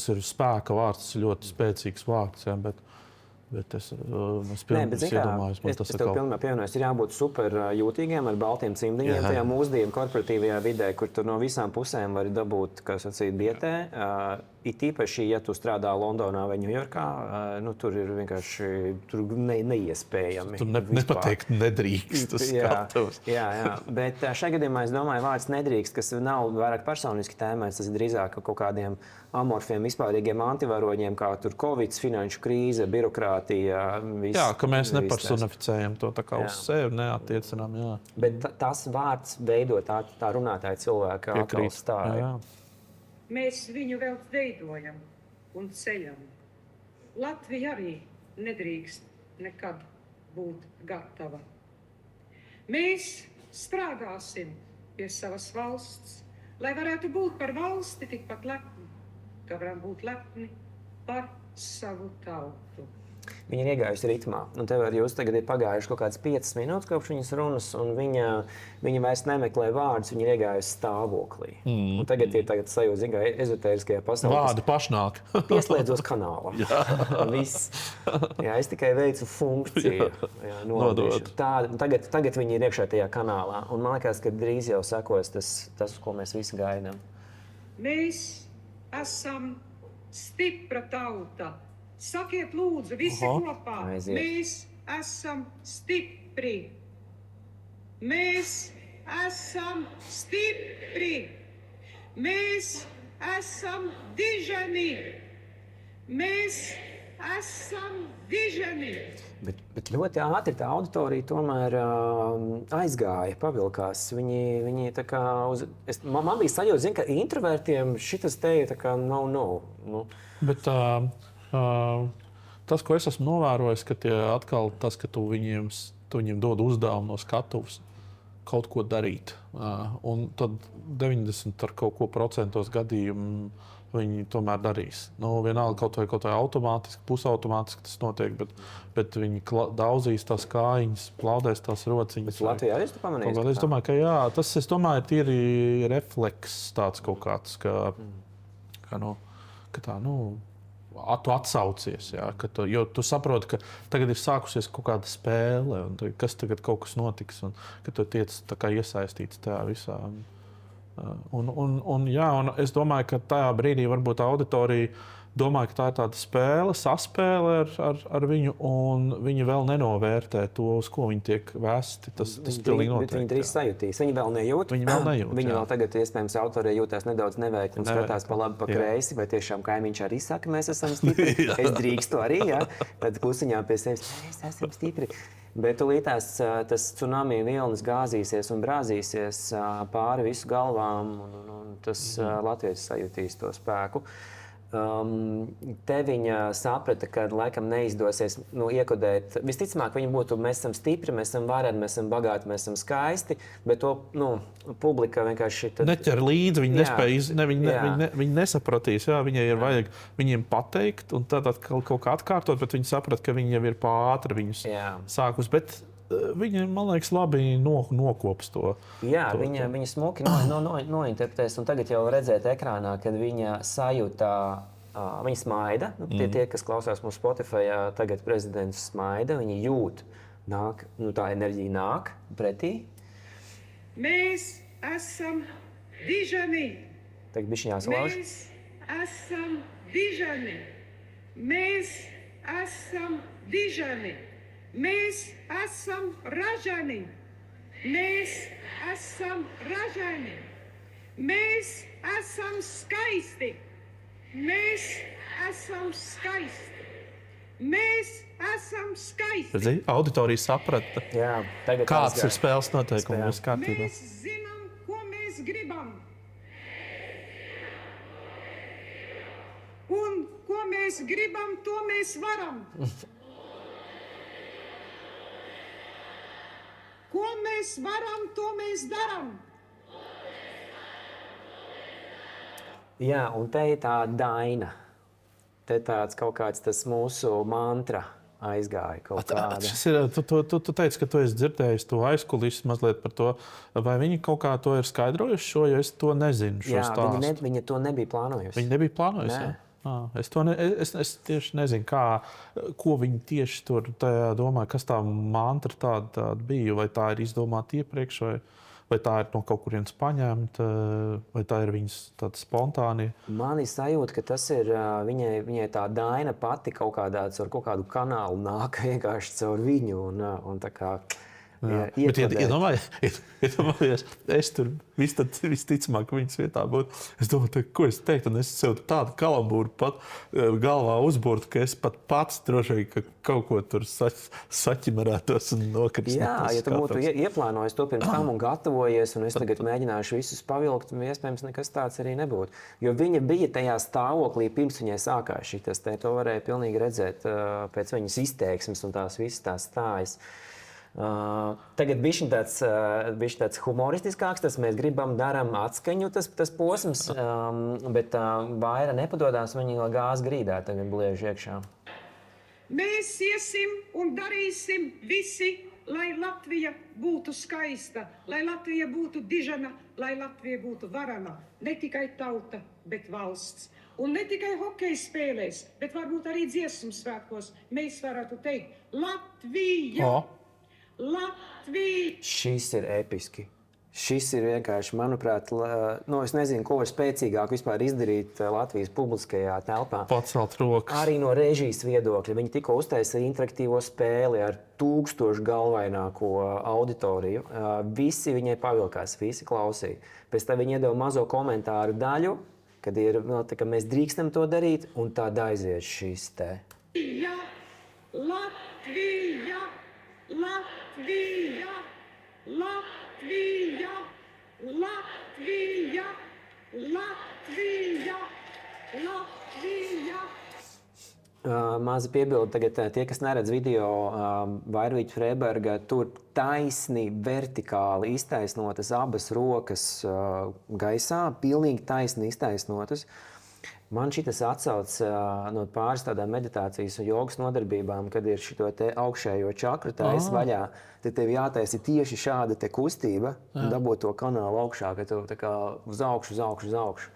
[SPEAKER 3] ir spēka vārds, tas ir ļoti spēcīgs vārds, ja, bet es iedomājos, man tas
[SPEAKER 2] ir tev pilnībā pievienojos. Ir jābūt super jūtīgiem ar baltiem cimdiņiem tajā mūsdienu korporatīvajā vidē, kur tu no visām pusēm vari dabūt, kā sacīt, dietē. It īpaši, ja tu strādā Londonā vai Ņujorkā, tur ir vienkārši neiespējami.
[SPEAKER 3] Tur nepateikt nedrīkst.
[SPEAKER 2] Jā, bet šajā gadījumā es domāju, vārds nedrīkst, kas nav vairāk personiski tēmēts, tas ir drīzāk kaut kādiem amorfiem, vispārīgiem antivaroņiem, kā tur Covid, finanšu krīze, birokrātija.
[SPEAKER 3] Jā, ka mēs nepersonificējam to tā kā uz sevi, neattiecinām. Jā.
[SPEAKER 2] Bet tas vārds veido tā runātāja cilvēka atkal stāju.
[SPEAKER 1] Mēs viņu vēl veidojam un ceļam. Latvija arī nedrīkst nekad būt gatava. Mēs strādāsim pie savas valsts, lai varētu būt par valsti tikpat lepni, kā varam būt lepni par savu tautu.
[SPEAKER 2] Viņa ir iegājusi ritmā. Tev ar jūs tagad ir pagājuši kaut kāds 5 minūtes kopš viņas runas, un viņa vairs nemeklē vārdus, viņa ir iegājusi stāvoklī. Un tagad ir sajūta, zin, kā ezotēriskajā pasaulē.
[SPEAKER 3] Vārdi pašnāk.
[SPEAKER 2] Pieslēdzos kanālam. Viss. Jā, es tikai veicu funkciju. Nodot. Tagad viņi ir iekšā tajā kanālā. Un man liekas, ka drīz jau sekos tas, ko mēs visi gaidām.
[SPEAKER 1] Mēs esam stipra tauta. Sakiet, lūdzu, visi kopā. Mēs esam stipri. Mēs esam stipri. Mēs esam diženi. Mēs esam diženi.
[SPEAKER 2] Bet ļoti ātri tā auditorija tomēr aizgāja, pavilkās. Viņi tā kā man bija sajūta, ka introvertiem šitas te ir tā kā no.
[SPEAKER 3] Bet tas, ko es esmu novērojis, ka ka tu viņiem dod uzdevumu no skatuves kaut ko darīt. Un tad 90% ar kaut ko procentos gadījumu viņi tomēr darīs. Vienalga kaut vai automātiski, pusautomātiski tas notiek, bet viņi daudzīs tās kājiņas, plaudēs tās rociņas.
[SPEAKER 2] Bet Latvijā arī tu pamanīsi?
[SPEAKER 3] Es domāju, ka jā, tas ir tīri refleks tāds kaut kāds, tu atsaucies, jā, jo tu saproti, ka tagad ir sākusies kaut kāda spēle, un kas tagad kaut kas notiks, un ka tu tiec tā kā iesaistīts tajā visā. Un es domāju, ka tajā brīdī varbūt auditorija domāju, ka tā ir tāda spēle, saspēle ar viņu, un viņi vēl nenovērtē to, uz ko viņi tiek vēsti. Tas pilnīgi noteikti.
[SPEAKER 2] Viņi drīz sajūtīs. Viņi vēl nejūt.
[SPEAKER 3] Viņi
[SPEAKER 2] vēl tagad, iespējams, autori jūtās nedaudz neveikti un skatās pa labi, pa kreisi, vai tiešām kaimiņš arī saka, mēs esam stipri. Es drīkstu arī, jā. Tad klusiņā pie sevis, mēs esam stipri. Bet tūlītās tas tsunami vilnis gāzīsies un brāzīsies pāri visu galvām, un tas latvietis sajūtīs to spēku. Te viņa saprata, ka laikam neizdosies iekodēt. Visticamāk, viņi būtu, mēs esam stipri, mēs esam vareni, mēs esam bagāti, mēs esam skaisti, bet to publika vienkārši
[SPEAKER 3] neķer līdzi, viņi nespēja, viņi nesapratīs, jā, viņai ir vajag viņiem pateikt un tad kaut kā atkārtot, bet viņi saprat, ka viņi jau ir pāri viņus sākus, bet viņa, man liekas, labi nokops to.
[SPEAKER 2] Jā, viņa smuki nointerpretēs, un tagad jau redzēt ekrānā, kad viņa sajūta, viņa smaida. Tie, kas klausās mūsu Spotify, tagad prezidents smaida, viņi jūt, nāk, tā enerģija nāk pretī.
[SPEAKER 1] Mēs esam dižani.
[SPEAKER 2] Tagad bišķi jāsalauž.
[SPEAKER 1] Mēs esam dižani. Mēs esam dižani. Mēs esam ražani. Mēs esam ražani. Mēs esam skaisti. Mēs esam skaisti. Mēs esam skaisti.
[SPEAKER 3] Auditorija saprata, kāds ir spēles noteikums.
[SPEAKER 1] Mēs zinām, ko mēs gribam. Un ko mēs gribam, to mēs varam. Ko mēs varam, to mēs darām.
[SPEAKER 2] Jā, un te ir tā daina. Te tāds kaut kāds tas mūsu mantra aizgāja kaut kāda.
[SPEAKER 3] Tu teici, ka tu esi dzirdējis to aizkulises mazliet par to, vai viņi kaut kā to ir skaidrojuši šo, jo es to nezinu, šo stāstu.
[SPEAKER 2] Viņa to nebija plānojusi.
[SPEAKER 3] Viņa nebija plānojusi, jā? Es tieši nezinu, ko viņi tieši tur domā, kas tā mantra tāda bija, vai tā ir izdomāta iepriekš, vai tā ir no kaut kurienes paņemta, vai tā ir viņas tāda spontāni.
[SPEAKER 2] Man ir sajūta, ka tas ir viņai tā daina pati kaut kādu kanālu nāk vienkārši caur viņu un tā kā
[SPEAKER 3] iedomājies, es tur visticamāk viņas vietā būtu. Es domāju, ko es teiktu, un es sev tādu kalambūru pat galvā uzbūrtu, ka es pat pats droši vien kaut ko tur saķimerētos un nokristītos.
[SPEAKER 2] Jā, ja tu būtu ieplānojis to pirms tam un gatavojies, un es tagad mēģināšu visus pavilkt, iespējams nekas tāds arī nebūtu. Jo viņa bija tajā stāvoklī, pirms viņai sākās šitas, to varēja pilnīgi redzēt pēc viņas izteiksmes un tās visas tās stājas. Tagad bišķi tāds humoristiskāks, tas mēs gribam, daram atskaņu tas posms, bet Vaira nepadodās, viņa gāz grīdā tagad bliež iekšā.
[SPEAKER 1] Mēs iesim un darīsim visi, lai Latvija būtu skaista, lai Latvija būtu dižana, lai Latvija būtu varana. Ne tikai tauta, bet valsts. Un ne tikai hokeja spēlēs, bet varbūt arī dziesmu svētkos mēs varētu teikt Latvija! Latvija!
[SPEAKER 2] Šis ir episki. Šis ir vienkārši, manuprāt, es nezinu, ko var spēcīgāk vispār izdarīt Latvijas publiskajā telpā.
[SPEAKER 3] Pacelt rokas.
[SPEAKER 2] Arī no režijas viedokļa. Viņi tikko uztaisīja interaktīvo spēli ar 1000 galvaināko auditoriju. Visi viņai pavilkās, visi klausīja. Pēc tam viņi iedeva mazo komentāru daļu, kad ir vēl tā, ka mēs drīkstam to darīt, un tad aizies šis te.
[SPEAKER 1] Latvija! Latvija! Latvija! Latvija! Latvija! Latvija!
[SPEAKER 2] Maza piebilde tagad tie, kas neredz video, Vairvīķa Freiberga tur taisni, vertikāli iztaisnotas abas rokas gaisā, pilnīgi taisni iztaisnotas. Man šitas atsauc no pāris tādām meditācijas un jogas nodarbībām, kad ir šito te augšējo čakru taisa vaļā, tad tev jātaisa tieši šāda te kustība un dabūt to kanālu augšā, ka tu tā kā uz augšu.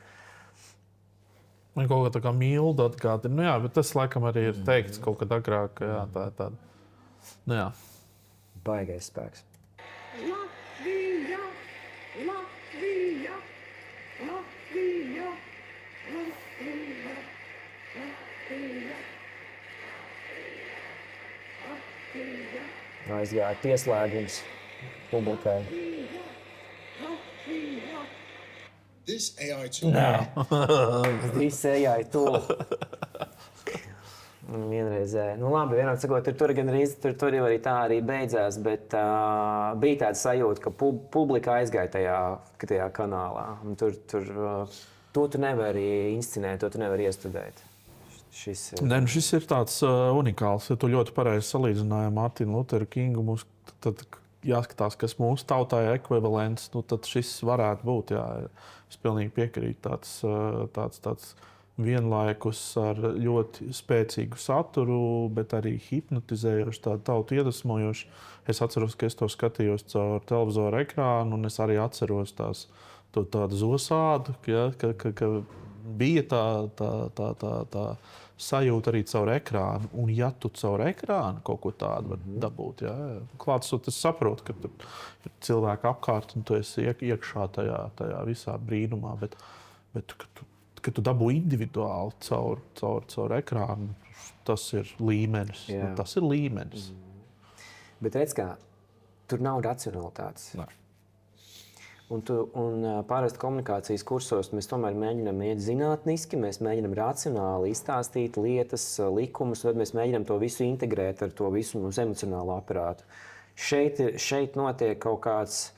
[SPEAKER 3] Man kaut kā tā kā milda atgādina. Nu jā, bet tas laikam arī ir teikts kaut kad agrāk. Jā, tā ir tāda. Nu jā.
[SPEAKER 2] Baigais spēks.
[SPEAKER 1] Latvija! Latvija! Latvija! Latvija!
[SPEAKER 2] Aizgāja pieslēgums publikai.
[SPEAKER 4] This AI tool.
[SPEAKER 2] Viss AI tool. Vienreizē. Nu, labi, vienmēr sakot, tur gan arī tur jau arī tā arī beidzās, bet bija tāda sajūta, ka publika aizgāja tajā kanālā. To tu nevari inscenēt, to tu nevari iestudēt. Šis
[SPEAKER 3] ir tāds unikāls. Ja tu ļoti pareizi salīdzināji Mārtiņu Lutheru Kingu, mums tad jāskatās, kas mūsu tautai ir ekvivalents, nu, tad šis varētu būt. Jā. Es pilnīgi piekrītu. Tāds vienlaikus ar ļoti spēcīgu saturu, bet arī hipnotizējošu, tādu tautu iedvesmojošu. Es atceros, ka es to skatījos caur televizoru ekrānu, un es arī atceros tādu zosādu, ka bija tā sajūta arī caur ekrānu. Un ja tu caur ekrānu kaut ko tādu var dabūt, klātsot, es saprotu, ka tur ir cilvēki apkārt, un tu esi iekšā tajā visā brīnumā, bet kad tu dabū individuāli caur ekrānu, tas ir līmenis. Nu, tas ir līmenis.
[SPEAKER 2] Bet redz, kā tur nav racionalitātes.
[SPEAKER 3] Ne.
[SPEAKER 2] Un parasti komunikācijas kursos mēs tomēr mēģinām iet zinātniski, mēs mēģinām racionāli izstāstīt lietas, likumus, tad mēs mēģinām to visu integrēt ar to visu mūsu emocionālo aparātu. Šeit notiek kaut kāds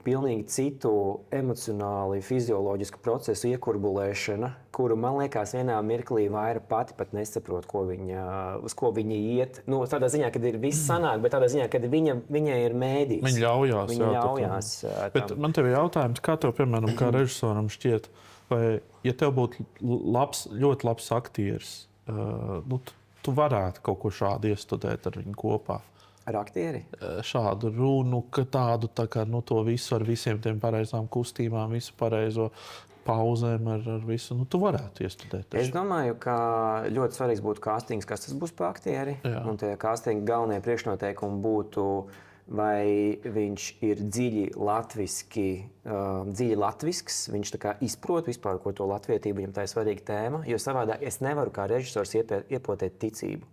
[SPEAKER 2] pilnīgi citu emocionāli, fizioloģisku procesu iekurbulēšana, kuru, man liekas, vienā mirklī Vaira pati pat nesaprot, uz ko viņa iet. Nu, tādā ziņā, kad ir viss sanāk, bet tādā ziņā, kad viņa ir mēdījis.
[SPEAKER 3] Viņa ļaujās.
[SPEAKER 2] Viņa ļaujās.
[SPEAKER 3] Bet man tev ir jautājums, kā tev, piemēram, kā režisoram šķiet, vai, ja tev būtu ļoti labs aktieris, nu, tu varētu kaut ko šādu iestudēt ar viņu kopā?
[SPEAKER 2] Ar aktieri?
[SPEAKER 3] Šādu runu, tādu tā kā, nu, to visu ar visiem tiem pareizām kustībām, visu pareizo pauzēm, ar visu. Nu, tu varētu iestudēt.
[SPEAKER 2] Es domāju, ka ļoti svarīgs būtu kastings, kas tas būs pa aktieri.
[SPEAKER 3] Jā.
[SPEAKER 2] Un tie kastinga galvenie priekšnoteikumi būtu, vai viņš ir dziļi latvisks, viņš tā kā izprot vispār, ko to latvietību, viņam tā ir svarīga tēma, jo savādāk es nevaru kā režisors iepotēt ticību.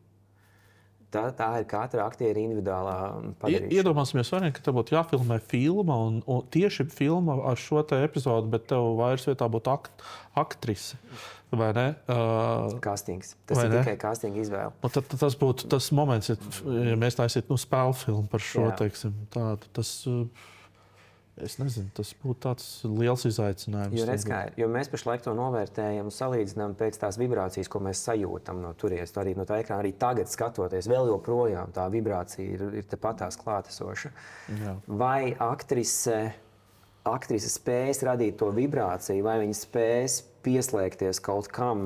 [SPEAKER 2] Tā ir katra aktiera individuālā padarīšana.
[SPEAKER 3] Iedomāsimies, ka tev būtu jāfilmē filma, un tieši filma ar šo te epizodu, bet tev vairs vietā būtu aktrise. Vai ne?
[SPEAKER 2] Kastings. Tas ir tikai kastinga izvēle.
[SPEAKER 3] Tad tas būtu tas moments, ja mēs taisītu spēļu filmu par šo, teiksim, tādu. Es nezinu, tas būtu tāds liels izaicinājums.
[SPEAKER 2] Jo mēs pašlaik to novērtējam un salīdzinām pēc tās vibrācijas, ko mēs sajūtam no turienes. Arī no tā ekrāna, arī tagad skatoties, vēl joprojām tā vibrācija ir tepatās klātesoša.
[SPEAKER 3] Jā.
[SPEAKER 2] Vai aktrise spēs radīt to vibrāciju, vai viņa spēs pieslēgties kaut kam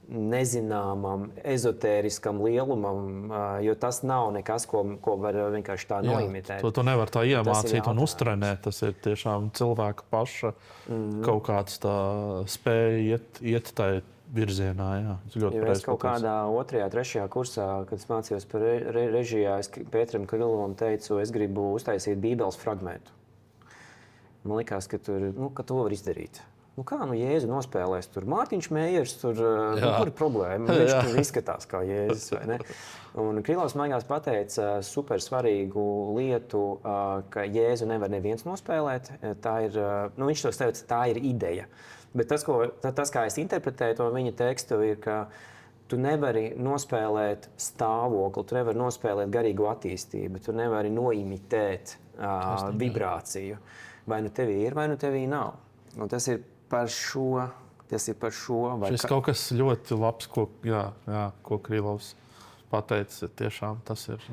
[SPEAKER 2] nezināmam, ezotēriskam lielumam, jo tas nav nekas, ko var vienkārši tā noimitēt.
[SPEAKER 3] To nevar tā iemācīt un uztrenēt. Tas ir tiešām cilvēka paša kaut kāds tā spēja iet tai virzienā. Jā.
[SPEAKER 2] Es kaut kādā 2., 3. kursā, kad es mācījos par režijā, es Pēteram Krilovam teicu, es gribu uztaisīt Bībeles fragmentu. Man likās, ka to var izdarīt. Kā Jēzu nospēlēs? Tur Mārtiņš Meijers, kur ir problēma? Viņš tur izskatās kā Jēzus, vai ne? Un Krilovs maigās pateica super svarīgu lietu, ka Jēzu nevar neviens nospēlēt. Viņš to teica, tā ir ideja. Bet tas, kā es interpretēju to viņa tekstu, ir, ka tu nevari nospēlēt stāvokli, tu nevari nospēlēt garīgo attīstību, tu nevari noimitēt vibrāciju. Vai nu tevī ir, vai nu tevī nav. Un tas ir par šo.
[SPEAKER 3] Šis kaut kas ļoti labs, ko Krilovs pateica. Tiešām tas ir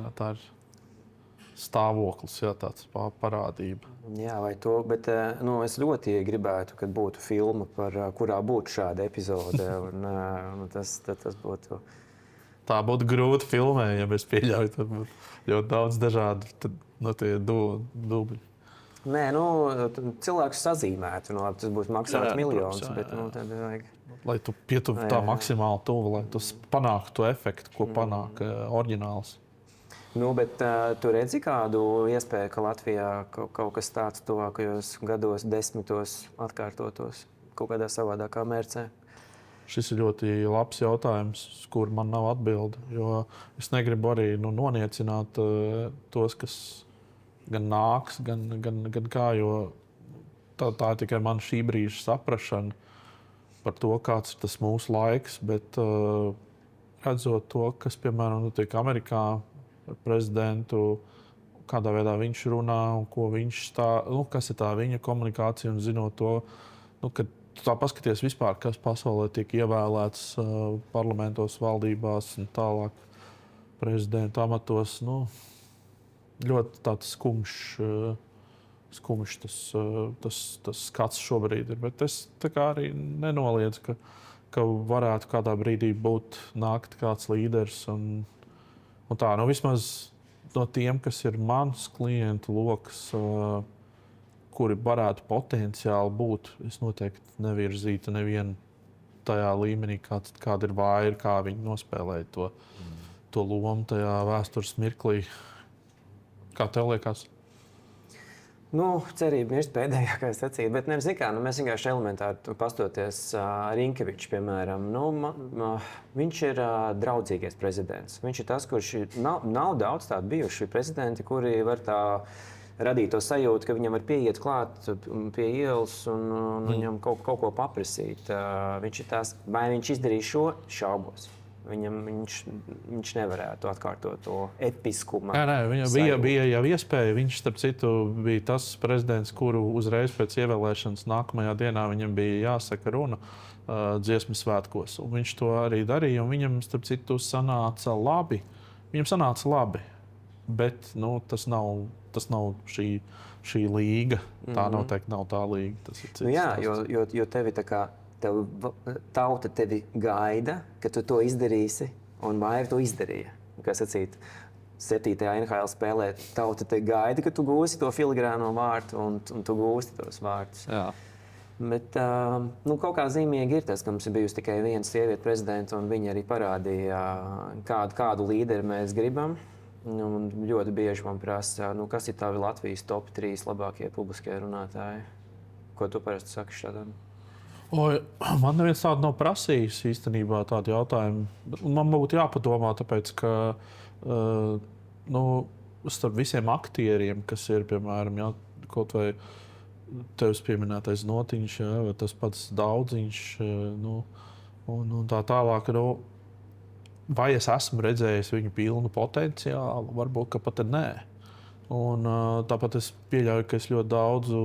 [SPEAKER 3] stāvoklis, tāds parādība.
[SPEAKER 2] Jā, vai to, bet es ļoti gribētu, kad būtu filma, kurā būtu šāda epizode. Tas būtu.
[SPEAKER 3] Tā būtu grūti filmēt, ja mēs pieļaujam. Tad būtu ļoti daudz dažādu dubļu.
[SPEAKER 2] Nē, cilvēks sazīmētu. Tas būs maksāt miljonus. Bet, tad vajag.
[SPEAKER 3] Lai tu pietuvinātu tā maksimāli tuvu, lai tu panāktu to efektu, ko panāk oriģināls.
[SPEAKER 2] Bet tu redzi kādu iespēju, ka Latvijā kaut kas tāds tuvākajos gados, 10 atkārtotos kaut kādā savādākā mērcē?
[SPEAKER 3] Šis ir ļoti labs jautājums, uz kuru man nav atbildi. Jo es negribu arī noniecināt tos, kas gan nāks, gan kā. Jo tā ir tikai mana šī brīža saprašana par to, kāds ir tas mūsu laiks. Bet redzot to, kas, piemēram, notiek Amerikā ar prezidentu, kādā veidā viņš runā un ko viņš kas ir tā viņa komunikācija un zinot to, ka tā paskaties vispār, kas pasaulē tiek ievēlēts parlamentos, valdībās un tālāk prezidenta amatos. Ļoti tāds skumjš tas skats šobrīd ir. Bet es tā kā arī nenoliedzu, ka varētu kādā brīdī nākt kāds līderis. Un tā, vismaz no tiem, kas ir mans klientu loks, kuri varētu potenciāli būt, es noteikti nevirzītu nevienu tajā līmenī, kāda ir Vaira, kā viņi nospēlēja to lomu tajā vēstures mirklī. Kā tev liekas?
[SPEAKER 2] Cerība mirst pēdējā, kā es sacīju, bet nevis kā, mēs vienkārši elementāri pastoties Rinkevičs, piemēram. Viņš ir draudzīgais prezidents. Viņš ir tas, kurš nav daudz tādu bijuši prezidenti, kuri var tā radīt to sajūtu, ka viņam var pieiet klāt pie ielas un viņam kaut ko paprasīt. Viņš ir tas, vai viņš izdarīs šo, šaubos. Viņš nevarētu atkārtot to episkumu.
[SPEAKER 3] Viņam bija jau iespēja. Viņš, starp citu, bija tas prezidents, kuru uzreiz pēc ievēlēšanas nākamajā dienā viņam bija jāsaka runa dziesmu svētkos. Un viņš to arī darīja. Viņam, starp citu, sanāca labi. Viņam sanāca labi. Bet tas nav šī līga. Tā noteikti nav tā līga. Tas ir cits.
[SPEAKER 2] Jo tevi tā kā tauta tevi gaida, ka tu to izdarīsi, un Vaira to izdarīja. Kā sacīt, 7. NHL spēlē tauta te gaida, ka tu gūsi to filigrāno vārtu, un tu gūsi tos vārtus.
[SPEAKER 3] Jā.
[SPEAKER 2] Bet kaut kā zīmīgi ir tas, ka mums ir bijusi tikai viena sieviete prezidenta, un viņa arī parādīja, kādu līderi mēs gribam. Un ļoti bieži man prasa, kas ir tavi Latvijas top 3 labākie publiskie runātāji? Ko tu parasti saki šādām?
[SPEAKER 3] Man neviens tādu nav prasījis īstenībā tādu jautājumu. Man būtu jāpadomā, tāpēc, ka starp visiem aktieriem, kas ir, piemēram, kaut vai tevis pieminētais Notiņš, vai tas pats Daudziņš, un tā tālāk, vai es esmu redzējis viņu pilnu potenciālu, varbūt, ka pat nē. Un tāpat es pieļauju, ka es ļoti daudzu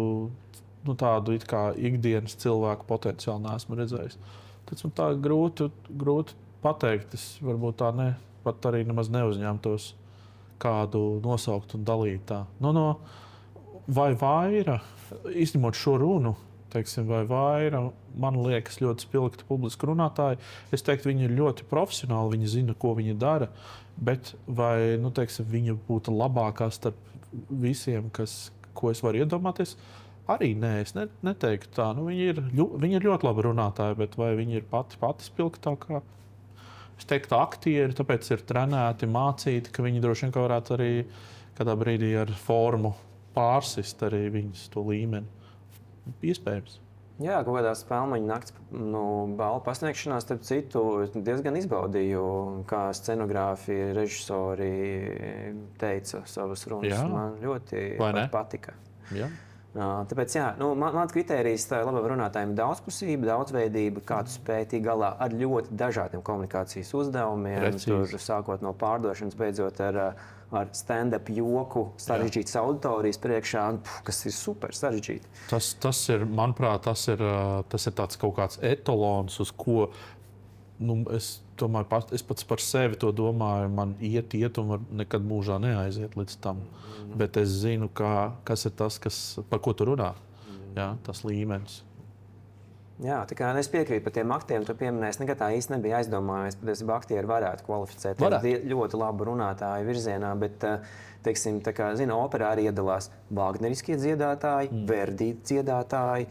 [SPEAKER 3] tādu it kā ikdienas cilvēku potenciāli neesmu redzējis. Tas man tā grūti pateikt. Es varbūt tā pat arī nemaz neuzņemtos kādu nosaukt un dalīt tā. Vai Vaira, izņemot šo runu, vai Vaira, man liekas, ļoti spilgti publiski runātāji. Es teiktu, viņi ir ļoti profesionāli, viņi zina, ko viņi dara, bet vai, viņa būtu labākā starp visiem, ko es varu iedomāties? Arī nē, es neteiktu tā. Viņi ir ļoti labi runātāji, bet vai viņi ir pati spilgtākā? Es teiktu, aktieri, tāpēc ir trenēti, mācīti, ka viņi droši vien varētu arī kādā brīdī ar formu pārsist arī viņas to līmeni. Iespējams.
[SPEAKER 2] Jā, kaut kādā Spēlmaņa nakts balvu pasniegšanā, starp citu, diezgan izbaudīju, kā scenogrāfi, režisori teica savas runas.
[SPEAKER 3] Jā.
[SPEAKER 2] Man ļoti patika.
[SPEAKER 3] Jā.
[SPEAKER 2] Tāpēc, mans kritērijs labam runātājiem ir daudzpusība, daudzveidība, kā tu spēj tikt galā ar ļoti dažādiem komunikācijas uzdevumiem. Tur, sākot no pārdošanas, beidzot ar stand-up joku, sarežģītas auditorijas priekšā, kas ir super sarežģīti.
[SPEAKER 3] Tas ir, manuprāt, tas ir tāds kaut kāds etalons, uz ko es domāju, es pats par sevi to domāju, man iet un var nekad mūžā neaiziet līdz tam. Bet es zinu, kas ir tas, par ko tu runā. Jā, tas līmenis.
[SPEAKER 2] Jā, tā kā es piekrītu par tiem aktieriem, tu pieminēji, nekad tā īsti nebija aizdomājies, patiesībā aktieri varētu kvalificēt ļoti labu runātāju virzienā, bet, teiksim, tā kā, operā arī iedalās vāgneriskie dziedātāji, Verdi dziedātāji,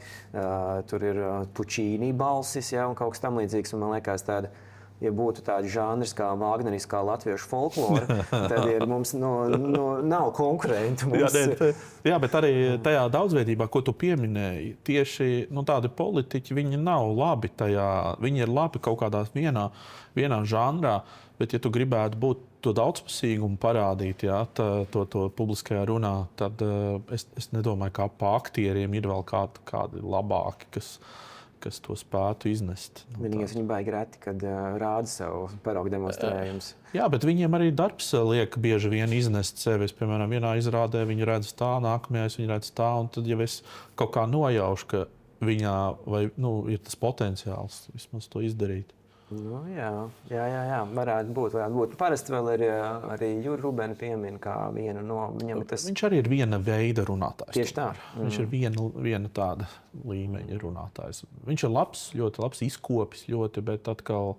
[SPEAKER 2] tur ir Pučīni balsis, un kaut kas tam līdzīgs, un man liekas tāda ja būtu tādi žanrs kā vāgneriskā latviešu folklora, tad mums nav konkurentu.
[SPEAKER 3] Jā, bet arī tajā daudzveidībā, ko tu pieminēji, tieši tādi politiķi, viņi nav labi tajā, viņi ir labi kaut kādā vienā žanrā, bet ja tu gribētu būt to daudzpusīgumu parādīt, jā, to publiskajā runā, tad es nedomāju, kā pa aktieriem ir vēl kādi labāki, kas to spētu iznest.
[SPEAKER 2] Vienīgais viņi baigi reti, kad rāda savu paraugu demonstrējumus.
[SPEAKER 3] Jā, bet viņiem arī darbs liek bieži vien iznest sevi. Piemēram, vienā izrādē viņi redz tā, nākamajā viņi redz tā, un tad, ja es kaut kā nojaušu, ka viņā ir tas potenciāls vismaz to izdarīt.
[SPEAKER 2] Jā, varētu būt. Parasti vēl ir arī Juri Rubeni piemin kā vienu no viņam.
[SPEAKER 3] Viņš arī ir viena veida runātājs.
[SPEAKER 2] Tieši tā.
[SPEAKER 3] Viņš ir viena tāda līmeņa runātājs. Viņš ir ļoti labs izkopis, bet atkal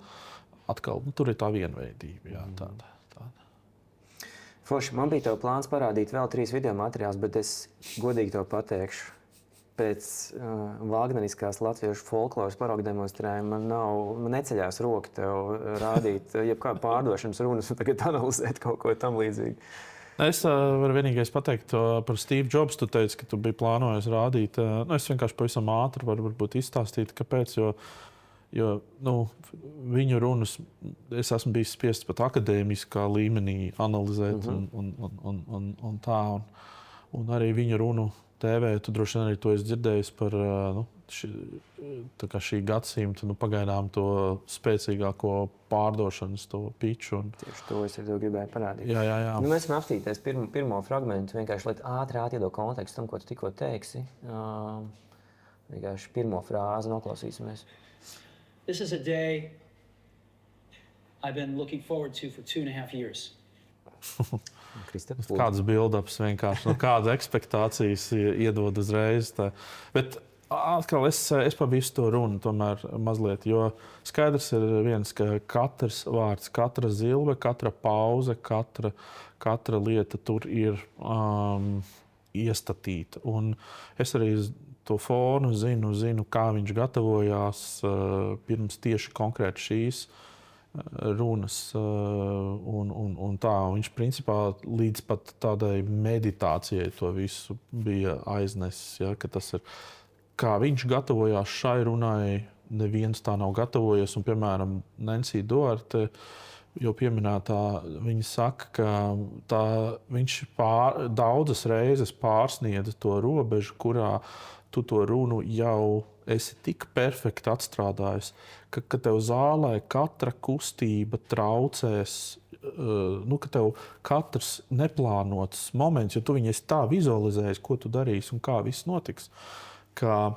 [SPEAKER 3] tur ir tā vienveidība. Jā, tāda.
[SPEAKER 2] Forši, man bija tev plāns parādīt vēl 3 video materiālus, bet es godīgi to pateikšu. Pēc vāgneriskās latviešu folkloras paraugu demonstrējuma man neceļās roka tev rādīt jebkādu pārdošanas runas un tagad analizēt kaut ko tam līdzīgu.
[SPEAKER 3] Es varu vienīgais pateikt par Steve Jobs. Tu teici, ka tu biji plānojis rādīt. Es vienkārši pavisam ātri varbūt izstāstīt, kāpēc. Jo viņu runas es esmu bijis spiests pat akadēmiskā līmenī analizēt un tā. Un arī viņu runu TV, tu droši vien arī to esi dzirdējis par šī gadsimta pagaidām to spēcīgāko pārdošanas piču.
[SPEAKER 2] Tieši to es tev gribēju parādīt.
[SPEAKER 3] Jā.
[SPEAKER 2] Mēs varam apstīties pirmo fragmentu, vienkārši lai ātri iedod kontekstu tam, ko tu tikko teiksi. Vienkārši pirmo frāzi noklausīsimies.
[SPEAKER 5] This is a day I've been looking forward to for 2.5 years.
[SPEAKER 3] Kādas build-ups vienkārši, kādas ekspektācijas iedod uzreiz. Bet atkal es pa visu to runu tomēr mazliet, jo skaidrs ir viens, ka katrs vārds, katra zilve, katra pauze, katra lieta tur ir iestatīta. Un es arī to fonu zinu, kā viņš gatavojās pirms tieši konkrēti šīs runas un tā. Viņš principā līdz pat tādai meditācijai to visu bija aiznesis. Ja, ka tas ir, kā viņš gatavojās šai runai, neviens tā nav gatavojies. Un, piemēram, Nancy Duarte, jau pieminētā, viņa saka, ka viņš daudzas reizes pārsniedza to robežu, kurā tu to runu jau esi tik perfekti atstrādājis, ka tev zālē katra kustība traucēs, ka tev katrs neplānots moments, jo tu viņu esi tā vizualizējis, ko tu darīsi un kā viss notiks, ka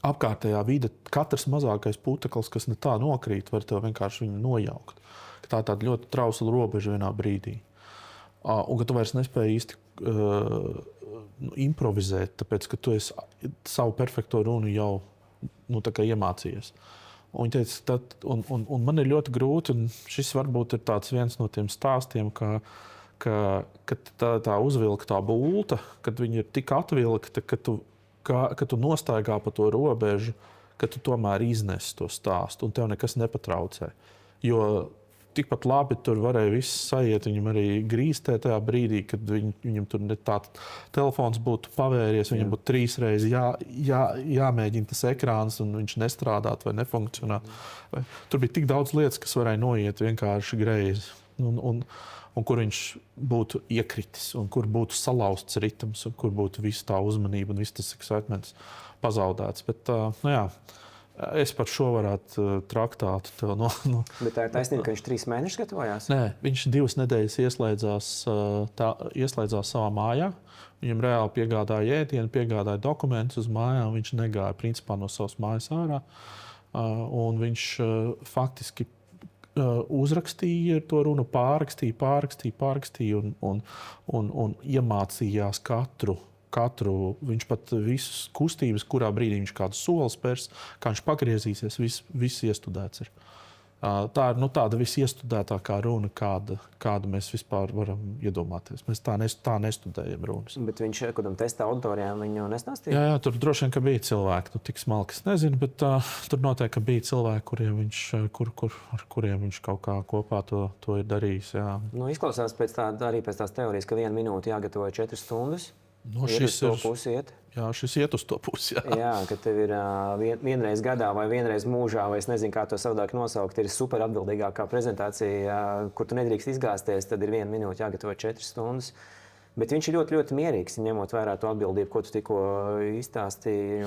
[SPEAKER 3] apkārtējā vide, katrs mazākais puteklis, kas ne tā nokrīt, var tev vienkārši viņu nojaukt. Tā ir tāda ļoti trausla robeža vienā brīdī. Un ka tu vairs nespēji īsti improvizēt, tāpēc, ka tu esi savu perfekto runu jau iemācījies. Un, teica, un man ir ļoti grūti, un šis varbūt ir viens no tiem stāstiem, ka tā uzvilktā bulta, kad viņa ir tik atvilkta, ka tu nostaigā pa to robežu, ka tu tomēr iznes to stāstu, un tev nekas nepatraucē. Jo tikpat labi tur varēja viss sajiet viņam arī grīstē tajā brīdī, kad viņam tur telefons būtu pavēries, viņam būtu 3 reizes jāmēģina tas ekrāns, un viņš nestrādāt vai nefunkcionēt. Tur bija tik daudz lietas, kas varēja noiet vienkārši greizi, un kur viņš būtu iekritis, un kur būtu salauzts ritms, un kur būtu viss tā uzmanība un viss tas excitements pazaudēts. Bet, es par šo varētu traktātu tev
[SPEAKER 2] Bet tā ir taisnība, ka viņš 3 mēnešus gatavojās?
[SPEAKER 3] Nē, viņš 2 nedēļas ieslēdzās savā mājā. Viņam reāli piegādāja ēdienu, piegādāja dokumentus uz mājām. Viņš negāja principā no savas mājas ārā. Un viņš faktiski uzrakstīja to runu, pārrakstīja un iemācījās katru. Viņš pat visas kustības, kurā brīdī viņš kādu soli spērs, kā viņš pagriezīsies, viss iestudēts ir. Tā ir tāda visiestudētākā runa, kādu mēs vispār varam iedomāties. Mēs tā nestudējam runas.
[SPEAKER 2] Bet viņš kādam testa auditorijām viņu nestāstīja?
[SPEAKER 3] Jā, tur droši vien, ka bija cilvēki, tik smalki es nezinu, bet tur noteikti bija cilvēki, ar kuriem viņš kaut kā kopā to ir darījis. Jā.
[SPEAKER 2] Nu, izklausās arī pēc tās teorijas, ka 1 minūte jāgatavo 4 stundas.
[SPEAKER 3] Šis iet uz to pusi.
[SPEAKER 2] Jā, ka tev ir vienreiz gadā vai vienreiz mūžā, vai es nezinu, kā to savādāk nosaukt, ir super atbildīgākā prezentācija, kur tu nedrīkst izgāzties, tad ir 1 minūte jāgatavo 4 stundas. Bet viņš ir ļoti, ļoti mierīgs, ņemot vērā to atbildību, ko tu tikko izstāstīji.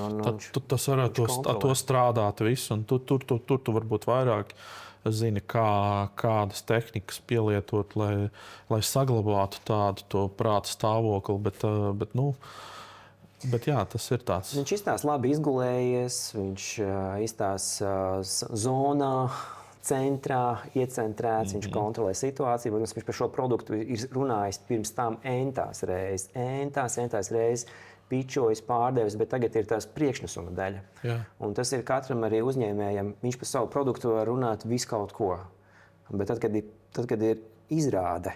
[SPEAKER 3] Tas varētu to strādāt visu, un tu varbūt vairāk zini, kādas tehnikas pielietot, lai saglabātu tādu to prāta stāvokli. Bet jā, tas ir tāds.
[SPEAKER 2] Viņš izstāsta labi izgulējies, viņš izstāsta zonā, centrā, iecentrēts, viņš kontrolē situāciju. Viņš par šo produktu ir runājis pirms tam entās reizes. Pičojis, pārdevis, bet tagad ir tās priekšnesuma daļa.
[SPEAKER 3] Jā.
[SPEAKER 2] Un tas ir katram arī uzņēmējam. Viņš par savu produktu var runāt visu kaut ko. Bet tad, kad ir izrāde,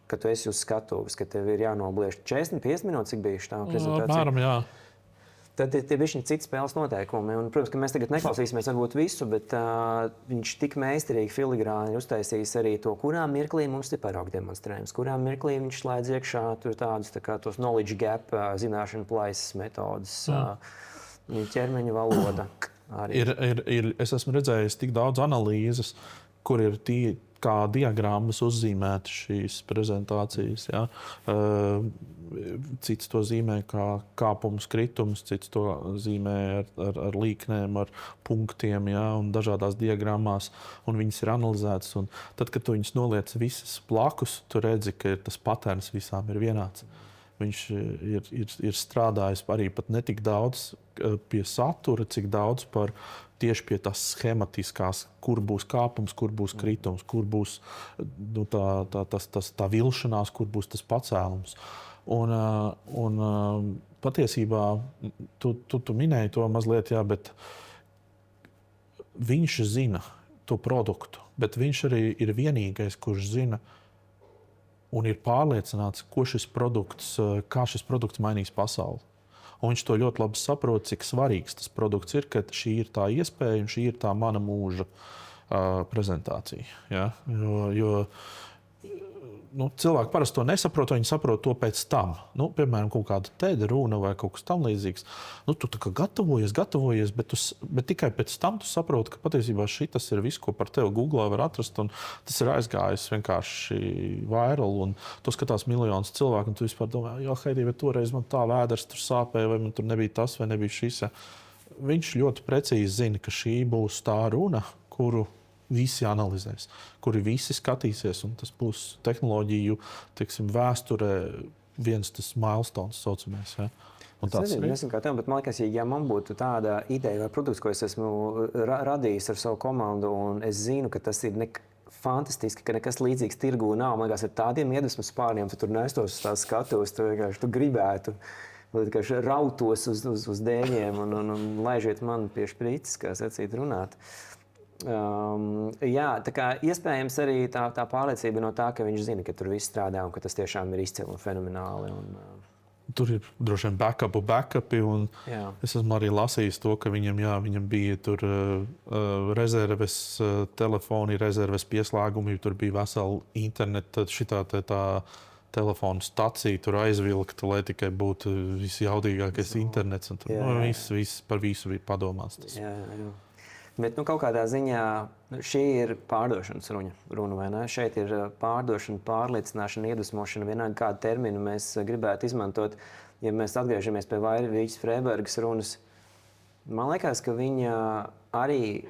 [SPEAKER 2] ka tu esi uz skatuves, ka tev ir jānobliež 40-50 minūtes, cik bijuši tā prezentācija.
[SPEAKER 3] Apmēram, jā.
[SPEAKER 2] Tad ir bišķiņ citi spēles noteikumi. Un, protams, ka mēs tagad neklausīsimies varbūt visu, bet viņš tik meistarīgi filigrāni uztaisījis arī to, kurā mirklī mums ir paraugu demonstrējums, kurā mirklī viņš slēdz iekšā tādus tos knowledge gap, zināšanu plaisas metodas, ķermeņa valoda.
[SPEAKER 3] Es esmu redzējis tik daudz analīzes, kur ir kā diagrammas uzzīmētas šīs prezentācijas. Ja? Cits to zīmē kā kāpums, kritums, cits to zīmē ar līknēm, ar punktiem, ja? Un dažādās diagrammās, un viņas ir analizētas. Un tad, kad tu viņas noliec visas blakus, tu redzi, ka tas patērns visām ir vienāds. Viņš ir strādājis arī pat ne tik daudz pie satura, cik daudz par tieši pie tās schematiskās, kur būs kāpums, kur būs kritums, kur būs tā vilšanās, kur būs tas pacēlums. Un patiesībā tu minēji to mazliet, jā, bet viņš zina to produktu, bet viņš arī ir vienīgais, kurš zina un ir pārliecināts, kā šis produkts mainīs pasauli. Un viņš to ļoti labi saprot, cik svarīgs tas produkts ir, ka šī ir tā iespēja un šī ir tā mana mūža prezentācija. Ja? Jo cilvēki parasti to nesaprot, viņi saprot to pēc tam. Piemēram, kaut kāda TED runa vai kaut kas tam līdzīgs. Tu tā kā gatavojies, bet tikai pēc tam tu saproti, ka patiesībā šitas ir viss, ko par tevi Googlā var atrast, un tas ir aizgājis vienkārši viral, un tu skatās miljonus cilvēku, un tu vispār domā, Heidi, bet toreiz man tā vēders tur sāpēja, vai man tur nebija tas, vai nebija šis. Viņš ļoti precīzi zina, ka šī būs tā runa, kuru visi analizēs, kuri visi skatīsies, un tas būs tehnoloģiju, vēsturē viens tas milestones saucamais. Ja?
[SPEAKER 2] Nezinu, kā tev, bet man liekas, ja man būtu tāda ideja vai produkts, ko es esmu radījis ar savu komandu, un es zinu, ka tas ir fantastiski, ka nekas līdzīgs tirgū nav. Man liekas, ar tādiem iedvesmas spārniem tu tur nestos uz tās skatuves, tu gribētu. Vienkārši rautos uz dēļiem un laižiet man pie šprices, kā sacīt, runāt. Jā, tā kā iespējams arī tā pārliecība no tā, ka viņš zina, ka tur viss strādā un ka tas tiešām ir izcili un fenomenāli.
[SPEAKER 3] Tur ir droši vien backupi, un es esmu arī lasījis to, ka viņam bija tur rezerves telefoni, rezerves pieslēgumi, tur bija vesela interneta, šitā tā telefonu stacija tur aizvilkta, lai tikai būtu visjaudīgākais internets. Un tur viss par visu bija padomāts.
[SPEAKER 2] Jā. Bet kaut kādā ziņā šī ir pārdošanas runa, vai ne? Šeit ir pārdošana, pārliecināšana, iedvesmošana, vienalga kādu terminu mēs gribētu izmantot. Ja mēs atgriežamies pie Vīķes Freibergas runas, man liekas, ka viņa arī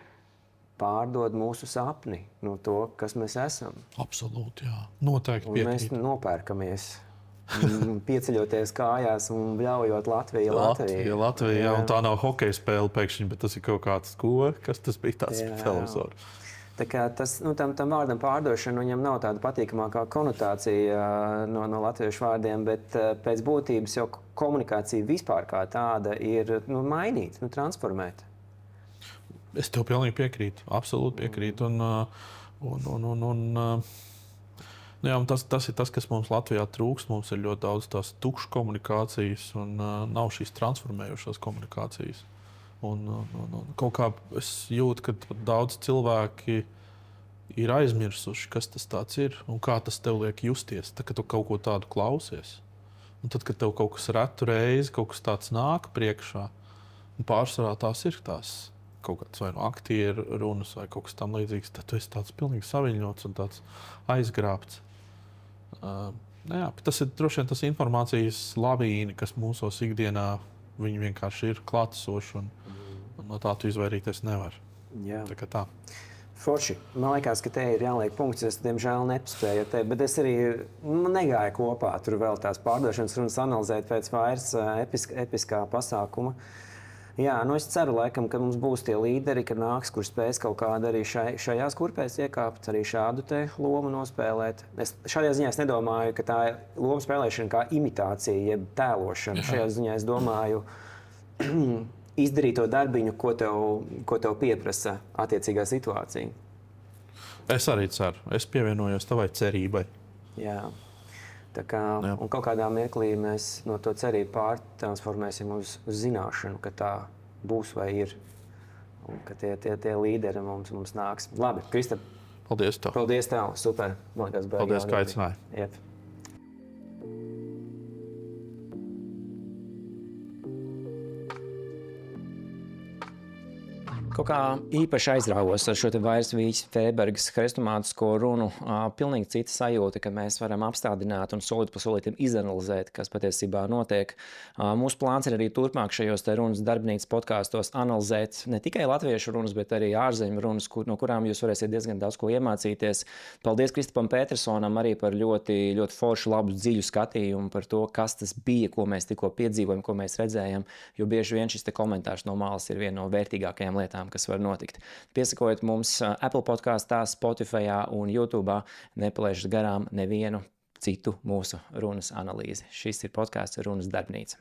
[SPEAKER 2] pārdod mūsu sapni no to, kas mēs esam.
[SPEAKER 3] Absolūti, jā. Noteikti piekrīt.
[SPEAKER 2] Mēs nopērkamies. Pieceļoties kājās un bļaujot Latviju.
[SPEAKER 3] Un tā nav hokeja spēle pēkšņi, bet tas ir kaut kāds kas tas bija tāds televizors.
[SPEAKER 2] Tā kā tas, tam vārdam pārdošana, viņam nav tāda patīkamākā konotācija no latviešu vārdiem, bet pēc būtības jau komunikācija vispār kā tāda ir mainīta, transformēta.
[SPEAKER 3] Es tev pilnīgi piekrītu. Absolūti piekrītu. Nu jā, tas ir tas, kas mums Latvijā trūkst. Mums ir ļoti daudz tās tukšas komunikācijas un nav šīs transformējošās komunikācijas. Kaut kā es jūtu, ka daudz cilvēki ir aizmirsuši, kas tas ir un kā tas tev liek justies, tad, kad tu kaut ko tādu klausies. Un tad, kad tev kaut kas retu reizi, kaut kas tāds nāk priekšā, un pārsvarā tās ir tās kaut kāds vai no aktieru runas vai kaut kas tam līdzīgs, tad tu esi tāds pilnīgi saviļņots un tāds aizgrābts. Tas ir droši vien tas informācijas lavīni, kas mūsos ikdienā viņi vienkārši ir klātesoši un no tā tu izvairīties nevar.
[SPEAKER 2] Jā.
[SPEAKER 3] Tā kā tā.
[SPEAKER 2] Forši. Man liekas, ka te ir jāliek punkts. Es, diemžēl, nepaspēju teikt, bet es arī negāju kopā. Tur vēl tās pārdošanas runas analizēt pēc vairs episkā pasākuma. Jā, es ceru, laikam, ka mums būs tie līderi, ka nāks, kur spēs kaut kādu arī šajās kurpēs iekāpt, arī šādu te lomu nospēlēt. Šajā ziņā es nedomāju, ka tā ir loma spēlēšana kā imitācija, jeb tēlošana. Šajā ziņā es domāju izdarīt to darbiņu, ko tev pieprasa attiecīgā situācija.
[SPEAKER 3] Es arī ceru. Es pievienojos tavai cerībai.
[SPEAKER 2] Jā. Tā kā, un kaut kādā mirklī mēs no to cerību pārtransformēsim uz zināšanu, ka tā būs vai ir. Un ka tie līderi mums nāks. Labi, Kristap.
[SPEAKER 3] Paldies tev.
[SPEAKER 2] Paldies tev. Super.
[SPEAKER 3] Paldies, ka aicināji.
[SPEAKER 2] Jep. Kaut kā īpaši aizrāvos ar šo Vairas Vīķes Freibergas hrestomātisko runu. Pilnīgi cita sajūta, ka mēs varam apstādināt un solīt pa solītim izanalizēt, kas patiesībā notiek. Mūsu plāns ir arī turpmāk šajos te runas darbnīcas podkāstos analizēt ne tikai latviešu runas, bet arī ārzemju runas, no kurām jūs varēsiet diezgan daudz ko iemācīties. Paldies Kristapam Petersonam arī par ļoti, ļoti foršu, labu, dziļu skatījumu par to, kas tas bija, ko mēs tikko piedzīvojam, ko mēs redzējam, jo bieži vien šis te komentārs no malas ir viena no vērtīgākajām lietām, kas var notikt. Piesakojiet mums Apple podkāstā, Spotify un YouTube. Nepalaižat garām nevienu citu mūsu runas analīzi. Šis ir podkāsts Runas darbnīca.